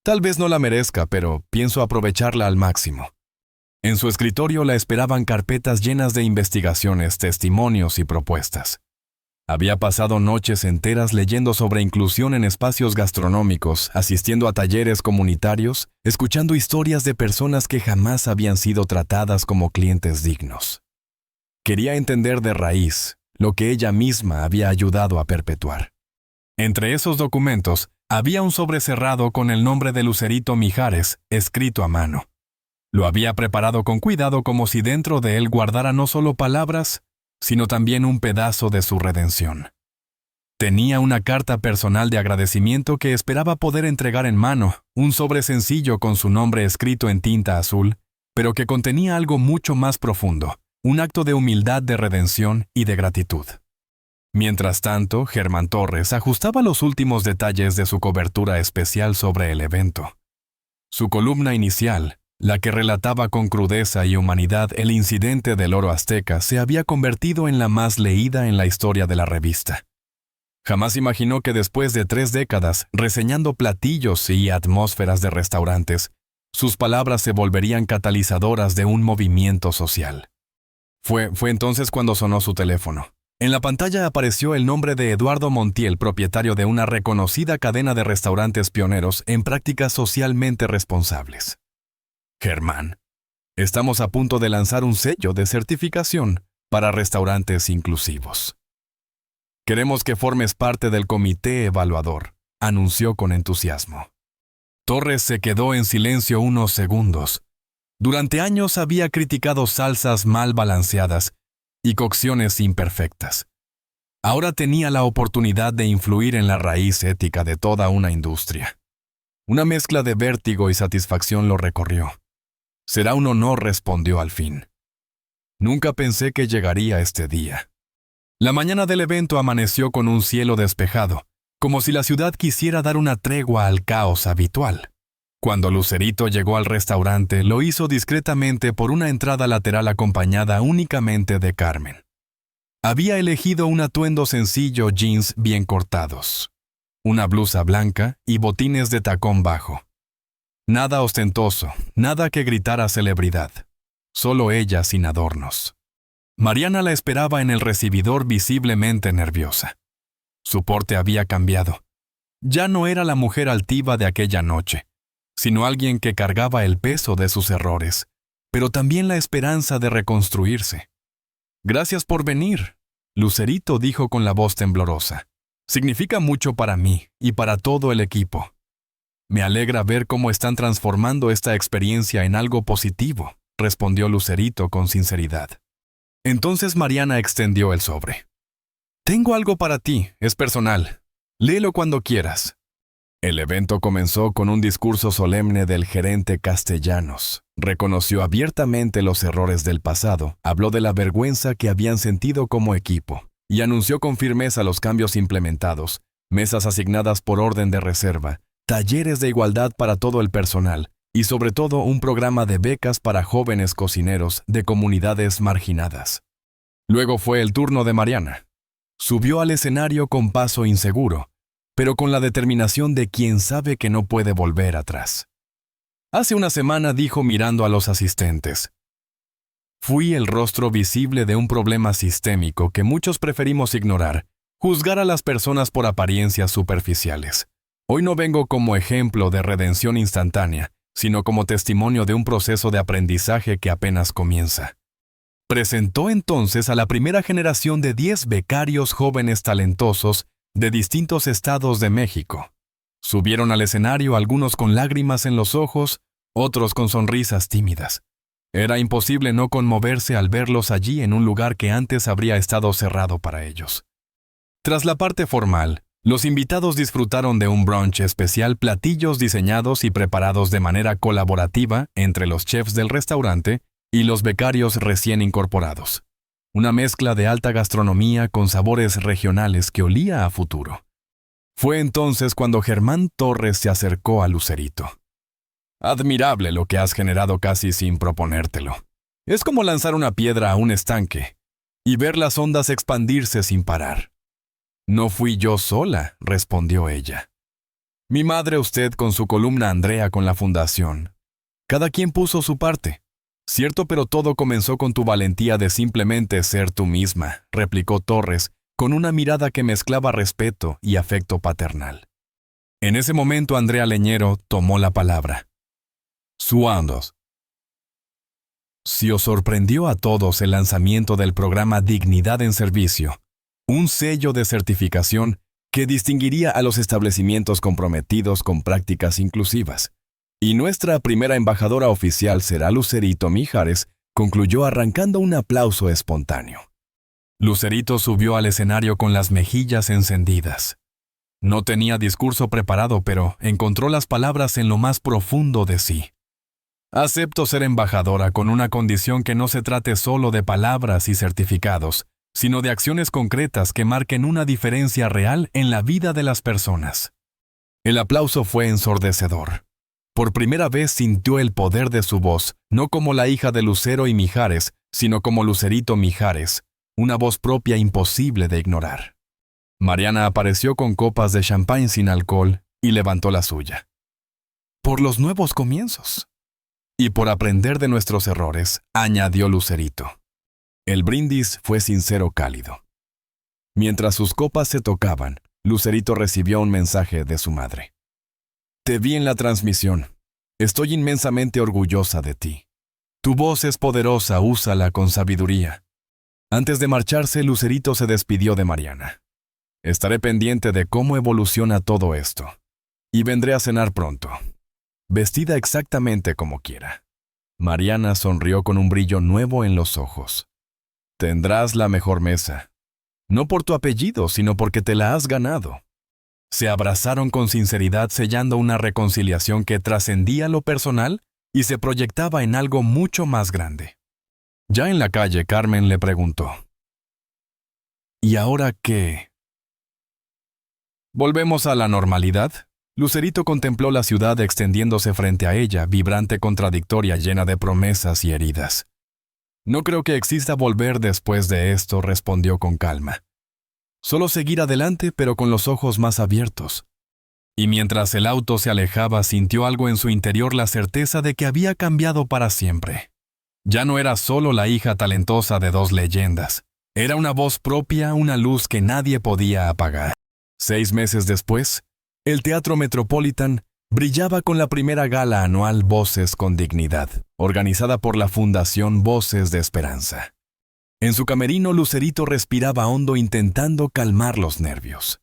Tal vez no la merezca, pero pienso aprovecharla al máximo. En su escritorio la esperaban carpetas llenas de investigaciones, testimonios y propuestas. Había pasado noches enteras leyendo sobre inclusión en espacios gastronómicos, asistiendo a talleres comunitarios, escuchando historias de personas que jamás habían sido tratadas como clientes dignos. Quería entender de raíz lo que ella misma había ayudado a perpetuar. Entre esos documentos había un sobre cerrado con el nombre de Lucerito Mijares, escrito a mano. Lo había preparado con cuidado, como si dentro de él guardara no solo palabras, sino también un pedazo de su redención. Tenía una carta personal de agradecimiento que esperaba poder entregar en mano, un sobre sencillo con su nombre escrito en tinta azul, pero que contenía algo mucho más profundo, un acto de humildad, de redención y de gratitud. Mientras tanto, Germán Torres ajustaba los últimos detalles de su cobertura especial sobre el evento. Su columna inicial, la que relataba con crudeza y humanidad el incidente del Oro Azteca, se había convertido en la más leída en la historia de la revista. Jamás imaginó que después de 3 décadas reseñando platillos y atmósferas de restaurantes, sus palabras se volverían catalizadoras de un movimiento social. Fue entonces cuando sonó su teléfono. En la pantalla apareció el nombre de Eduardo Montiel, propietario de una reconocida cadena de restaurantes pioneros en prácticas socialmente responsables. Germán, estamos a punto de lanzar un sello de certificación para restaurantes inclusivos. Queremos que formes parte del comité evaluador, anunció con entusiasmo. Torres se quedó en silencio unos segundos. Durante años había criticado salsas mal balanceadas y cocciones imperfectas. Ahora tenía la oportunidad de influir en la raíz ética de toda una industria. Una mezcla de vértigo y satisfacción lo recorrió. Será un honor, respondió al fin. Nunca pensé que llegaría este día. La mañana del evento amaneció con un cielo despejado, como si la ciudad quisiera dar una tregua al caos habitual. Cuando Lucerito llegó al restaurante, lo hizo discretamente por una entrada lateral acompañada únicamente de Carmen. Había elegido un atuendo sencillo, jeans bien cortados, una blusa blanca y botines de tacón bajo. Nada ostentoso, nada que gritara celebridad, solo ella sin adornos. Mariana la esperaba en el recibidor visiblemente nerviosa. Su porte había cambiado. Ya no era la mujer altiva de aquella noche, sino alguien que cargaba el peso de sus errores, pero también la esperanza de reconstruirse. Gracias por venir, Lucerito dijo con la voz temblorosa. Significa mucho para mí y para todo el equipo. Me alegra ver cómo están transformando esta experiencia en algo positivo, respondió Lucerito con sinceridad. Entonces Mariana extendió el sobre. Tengo algo para ti, es personal. Léelo cuando quieras. El evento comenzó con un discurso solemne del gerente Castellanos. Reconoció abiertamente los errores del pasado, habló de la vergüenza que habían sentido como equipo y anunció con firmeza los cambios implementados, mesas asignadas por orden de reserva, talleres de igualdad para todo el personal y sobre todo un programa de becas para jóvenes cocineros de comunidades marginadas. Luego fue el turno de Mariana. Subió al escenario con paso inseguro, pero con la determinación de quien sabe que no puede volver atrás. Hace una semana dijo mirando a los asistentes: fui el rostro visible de un problema sistémico que muchos preferimos ignorar, juzgar a las personas por apariencias superficiales. Hoy no vengo como ejemplo de redención instantánea, sino como testimonio de un proceso de aprendizaje que apenas comienza. Presentó entonces a la primera generación de 10 becarios jóvenes talentosos de distintos estados de México. Subieron al escenario algunos con lágrimas en los ojos, otros con sonrisas tímidas. Era imposible no conmoverse al verlos allí en un lugar que antes habría estado cerrado para ellos. Tras la parte formal, los invitados disfrutaron de un brunch especial, platillos diseñados y preparados de manera colaborativa entre los chefs del restaurante y los becarios recién incorporados. Una mezcla de alta gastronomía con sabores regionales que olía a futuro. Fue entonces cuando Germán Torres se acercó a Lucerito. Admirable lo que has generado casi sin proponértelo. Es como lanzar una piedra a un estanque y ver las ondas expandirse sin parar. No fui yo sola, respondió ella. Mi madre, usted con su columna, Andrea con la fundación. Cada quien puso su parte. Cierto, pero todo comenzó con tu valentía de simplemente ser tú misma, replicó Torres, con una mirada que mezclaba respeto y afecto paternal. En ese momento Andrea Leñero tomó la palabra. Suandos. Si os sorprendió a todos el lanzamiento del programa Dignidad en Servicio, un sello de certificación que distinguiría a los establecimientos comprometidos con prácticas inclusivas, y nuestra primera embajadora oficial será Lucerito Mijares, concluyó arrancando un aplauso espontáneo. Lucerito subió al escenario con las mejillas encendidas. No tenía discurso preparado, pero encontró las palabras en lo más profundo de sí. Acepto ser embajadora con una condición que no se trate solo de palabras y certificados, sino de acciones concretas que marquen una diferencia real en la vida de las personas. El aplauso fue ensordecedor. Por primera vez sintió el poder de su voz, no como la hija de Lucero y Mijares, sino como Lucerito Mijares, una voz propia imposible de ignorar. Mariana apareció con copas de champán sin alcohol y levantó la suya. Por los nuevos comienzos. Y por aprender de nuestros errores, añadió Lucerito. El brindis fue sincero cálido. Mientras sus copas se tocaban, Lucerito recibió un mensaje de su madre. Te vi en la transmisión. Estoy inmensamente orgullosa de ti. Tu voz es poderosa, úsala con sabiduría. Antes de marcharse, Lucerito se despidió de Mariana. Estaré pendiente de cómo evoluciona todo esto. Y vendré a cenar pronto. Vestida exactamente como quiera. Mariana sonrió con un brillo nuevo en los ojos. Tendrás la mejor mesa. No por tu apellido, sino porque te la has ganado. Se abrazaron con sinceridad, sellando una reconciliación que trascendía lo personal y se proyectaba en algo mucho más grande. Ya en la calle, Carmen le preguntó: ¿y ahora qué? ¿Volvemos a la normalidad? Lucerito contempló la ciudad extendiéndose frente a ella, vibrante, contradictoria, llena de promesas y heridas. No creo que exista volver después de esto, respondió con calma. Solo seguir adelante, pero con los ojos más abiertos. Y mientras el auto se alejaba, sintió algo en su interior, la certeza de que había cambiado para siempre. Ya no era solo la hija talentosa de dos leyendas. Era una voz propia, una luz que nadie podía apagar. 6 meses después, el Teatro Metropolitan brillaba con la primera gala anual Voces con Dignidad, organizada por la Fundación Voces de Esperanza. En su camerino, Lucerito respiraba hondo intentando calmar los nervios.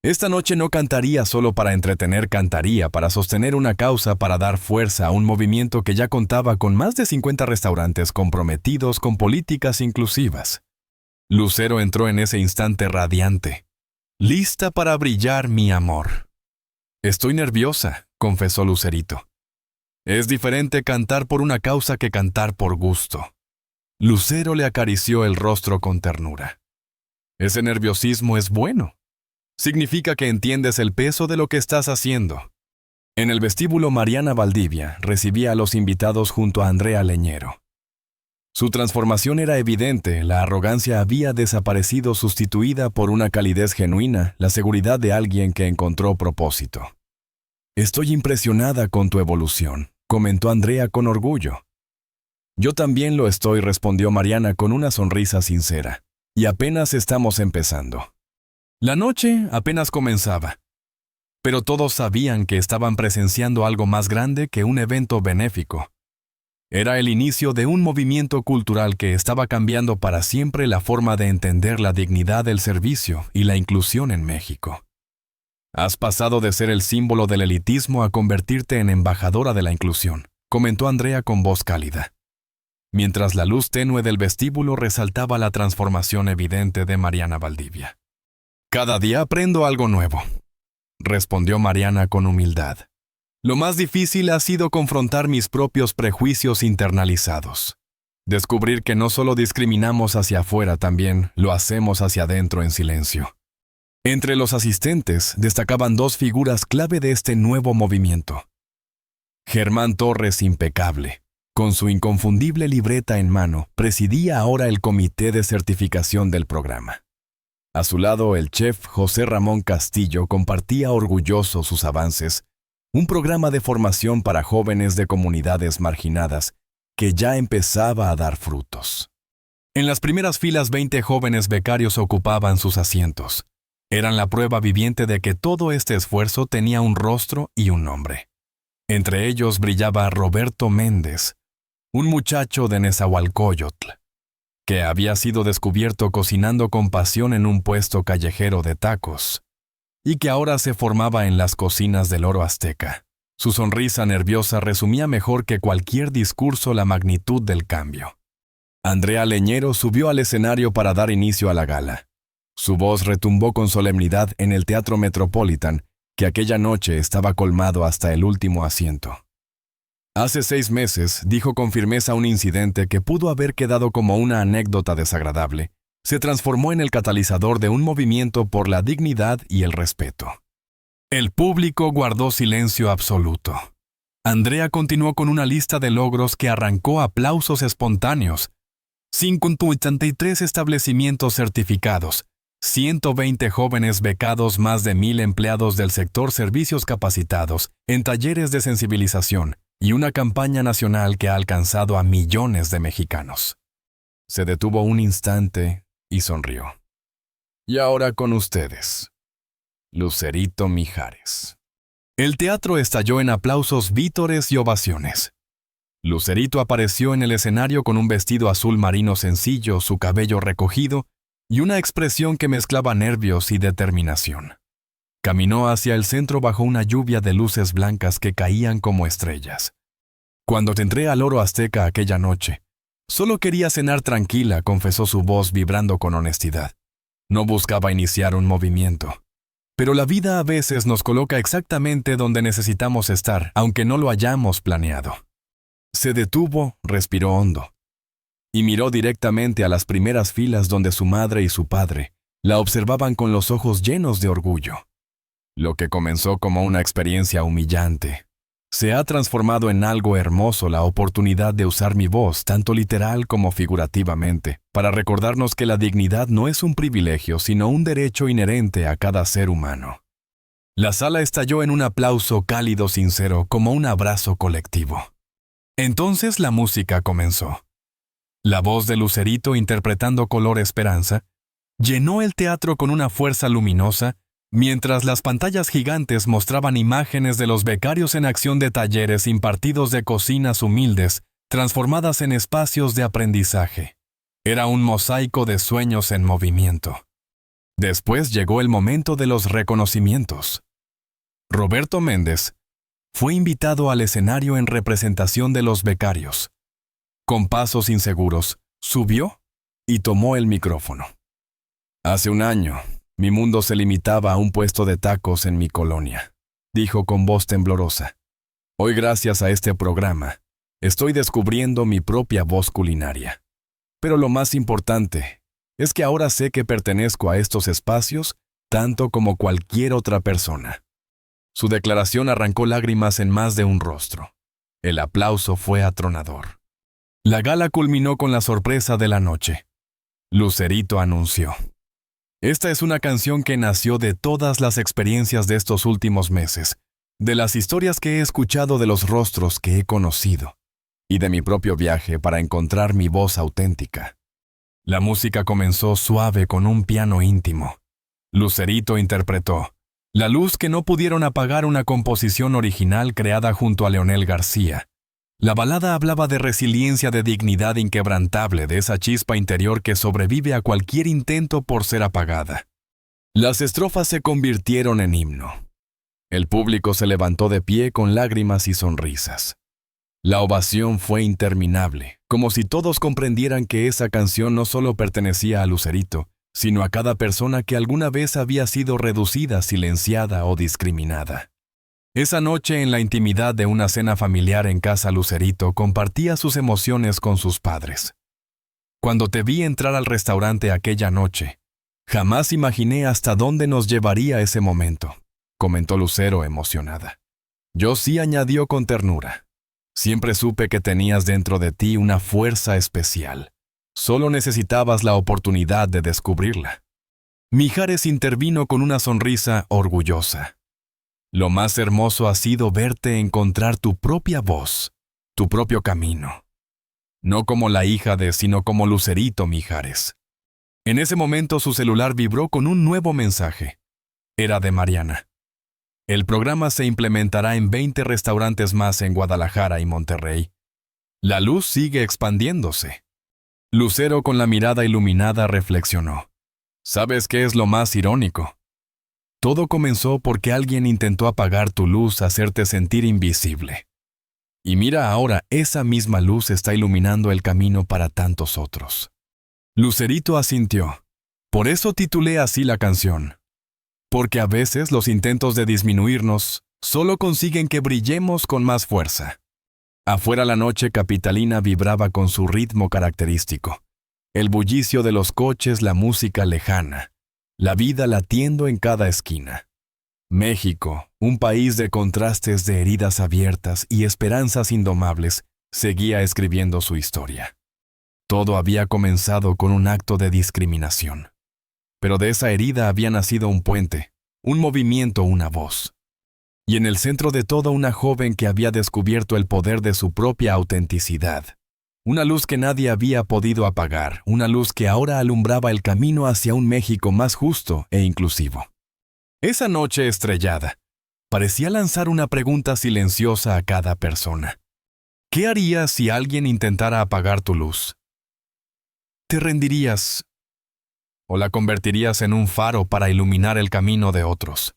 Esta noche no cantaría solo para entretener, cantaría para sostener una causa, para dar fuerza a un movimiento que ya contaba con más de 50 restaurantes comprometidos con políticas inclusivas. Lucero entró en ese instante radiante. Lista para brillar, mi amor. Estoy nerviosa, confesó Lucerito. Es diferente cantar por una causa que cantar por gusto. Lucero le acarició el rostro con ternura. Ese nerviosismo es bueno. Significa que entiendes el peso de lo que estás haciendo. En el vestíbulo, Mariana Valdivia recibía a los invitados junto a Andrea Leñero. Su transformación era evidente, la arrogancia había desaparecido sustituida por una calidez genuina, la seguridad de alguien que encontró propósito. Estoy impresionada con tu evolución, comentó Andrea con orgullo. Yo también lo estoy, respondió Mariana con una sonrisa sincera. Y apenas estamos empezando. La noche apenas comenzaba, pero todos sabían que estaban presenciando algo más grande que un evento benéfico. Era el inicio de un movimiento cultural que estaba cambiando para siempre la forma de entender la dignidad del servicio y la inclusión en México. Has pasado de ser el símbolo del elitismo a convertirte en embajadora de la inclusión, comentó Andrea con voz cálida, mientras la luz tenue del vestíbulo resaltaba la transformación evidente de Mariana Valdivia. Cada día aprendo algo nuevo, respondió Mariana con humildad. Lo más difícil ha sido confrontar mis propios prejuicios internalizados. Descubrir que no solo discriminamos hacia afuera, también lo hacemos hacia adentro en silencio. Entre los asistentes destacaban dos figuras clave de este nuevo movimiento. Germán Torres, impecable, con su inconfundible libreta en mano, presidía ahora el comité de certificación del programa. A su lado, el chef José Ramón Castillo compartía orgulloso sus avances, un programa de formación para jóvenes de comunidades marginadas que ya empezaba a dar frutos. En las primeras filas, 20 jóvenes becarios ocupaban sus asientos. Eran la prueba viviente de que todo este esfuerzo tenía un rostro y un nombre. Entre ellos brillaba Roberto Méndez, un muchacho de Nezahualcóyotl, que había sido descubierto cocinando con pasión en un puesto callejero de tacos, y que ahora se formaba en las cocinas del Oro Azteca. Su sonrisa nerviosa resumía mejor que cualquier discurso la magnitud del cambio. Andrea Leñero subió al escenario para dar inicio a la gala. Su voz retumbó con solemnidad en el Teatro Metropolitan, que aquella noche estaba colmado hasta el último asiento. Hace 6 meses, dijo con firmeza, un incidente que pudo haber quedado como una anécdota desagradable, se transformó en el catalizador de un movimiento por la dignidad y el respeto. El público guardó silencio absoluto. Andrea continuó con una lista de logros que arrancó aplausos espontáneos. 53 establecimientos certificados, 120 jóvenes becados, más de 1,000 empleados del sector servicios capacitados en talleres de sensibilización, y una campaña nacional que ha alcanzado a millones de mexicanos. Se detuvo un instante y sonrió. Y ahora con ustedes, Lucerito Mijares. El teatro estalló en aplausos, vítores y ovaciones. Lucerito apareció en el escenario con un vestido azul marino sencillo, su cabello recogido y una expresión que mezclaba nervios y determinación. Caminó hacia el centro bajo una lluvia de luces blancas que caían como estrellas. Cuando te entré al Oro Azteca aquella noche, solo quería cenar tranquila, confesó su voz vibrando con honestidad. No buscaba iniciar un movimiento. Pero la vida a veces nos coloca exactamente donde necesitamos estar, aunque no lo hayamos planeado. Se detuvo, respiró hondo, y miró directamente a las primeras filas donde su madre y su padre la observaban con los ojos llenos de orgullo. Lo que comenzó como una experiencia humillante se ha transformado en algo hermoso, la oportunidad de usar mi voz, tanto literal como figurativamente, para recordarnos que la dignidad no es un privilegio, sino un derecho inherente a cada ser humano. La sala estalló en un aplauso cálido, sincero, como un abrazo colectivo. Entonces la música comenzó. La voz de Lucerito, interpretando Color Esperanza, llenó el teatro con una fuerza luminosa, mientras las pantallas gigantes mostraban imágenes de los becarios en acción de talleres impartidos de cocinas humildes, transformadas en espacios de aprendizaje. Era un mosaico de sueños en movimiento. Después llegó el momento de los reconocimientos. Roberto Méndez fue invitado al escenario en representación de los becarios. Con pasos inseguros, subió y tomó el micrófono. Hace un año, mi mundo se limitaba a un puesto de tacos en mi colonia, dijo con voz temblorosa. Hoy, gracias a este programa, estoy descubriendo mi propia voz culinaria. Pero lo más importante es que ahora sé que pertenezco a estos espacios tanto como cualquier otra persona. Su declaración arrancó lágrimas en más de un rostro. El aplauso fue atronador. La gala culminó con la sorpresa de la noche. Lucerito anunció: esta es una canción que nació de todas las experiencias de estos últimos meses, de las historias que he escuchado, de los rostros que he conocido, y de mi propio viaje para encontrar mi voz auténtica. La música comenzó suave con un piano íntimo. Lucerito interpretó La luz que no pudieron apagar, una composición original creada junto a Leonel García. La balada hablaba de resiliencia, de dignidad inquebrantable, de esa chispa interior que sobrevive a cualquier intento por ser apagada. Las estrofas se convirtieron en himno. El público se levantó de pie con lágrimas y sonrisas. La ovación fue interminable, como si todos comprendieran que esa canción no solo pertenecía a Lucerito, sino a cada persona que alguna vez había sido reducida, silenciada o discriminada. Esa noche, en la intimidad de una cena familiar en casa, Lucerito compartía sus emociones con sus padres. Cuando te vi entrar al restaurante aquella noche, jamás imaginé hasta dónde nos llevaría ese momento, comentó Lucero emocionada. Yo sí, añadió con ternura. Siempre supe que tenías dentro de ti una fuerza especial. Solo necesitabas la oportunidad de descubrirla. Mijares intervino con una sonrisa orgullosa. Lo más hermoso ha sido verte encontrar tu propia voz, tu propio camino. No como la hija de, sino como Lucerito Mijares. En ese momento su celular vibró con un nuevo mensaje. Era de Mariana. El programa se implementará en 20 restaurantes más en Guadalajara y Monterrey. La luz sigue expandiéndose. Lucero, con la mirada iluminada, reflexionó. ¿Sabes qué es lo más irónico? Todo comenzó porque alguien intentó apagar tu luz, hacerte sentir invisible. Y mira ahora, esa misma luz está iluminando el camino para tantos otros. Lucerito asintió. Por eso titulé así la canción. Porque a veces los intentos de disminuirnos solo consiguen que brillemos con más fuerza. Afuera la noche capitalina vibraba con su ritmo característico. El bullicio de los coches, la música lejana, la vida latiendo en cada esquina. México, un país de contrastes, de heridas abiertas y esperanzas indomables, seguía escribiendo su historia. Todo había comenzado con un acto de discriminación. Pero de esa herida había nacido un puente, un movimiento, una voz. Y en el centro de todo, una joven que había descubierto el poder de su propia autenticidad. Una luz que nadie había podido apagar, una luz que ahora alumbraba el camino hacia un México más justo e inclusivo. Esa noche estrellada parecía lanzar una pregunta silenciosa a cada persona. ¿Qué harías si alguien intentara apagar tu luz? ¿Te rendirías o la convertirías en un faro para iluminar el camino de otros?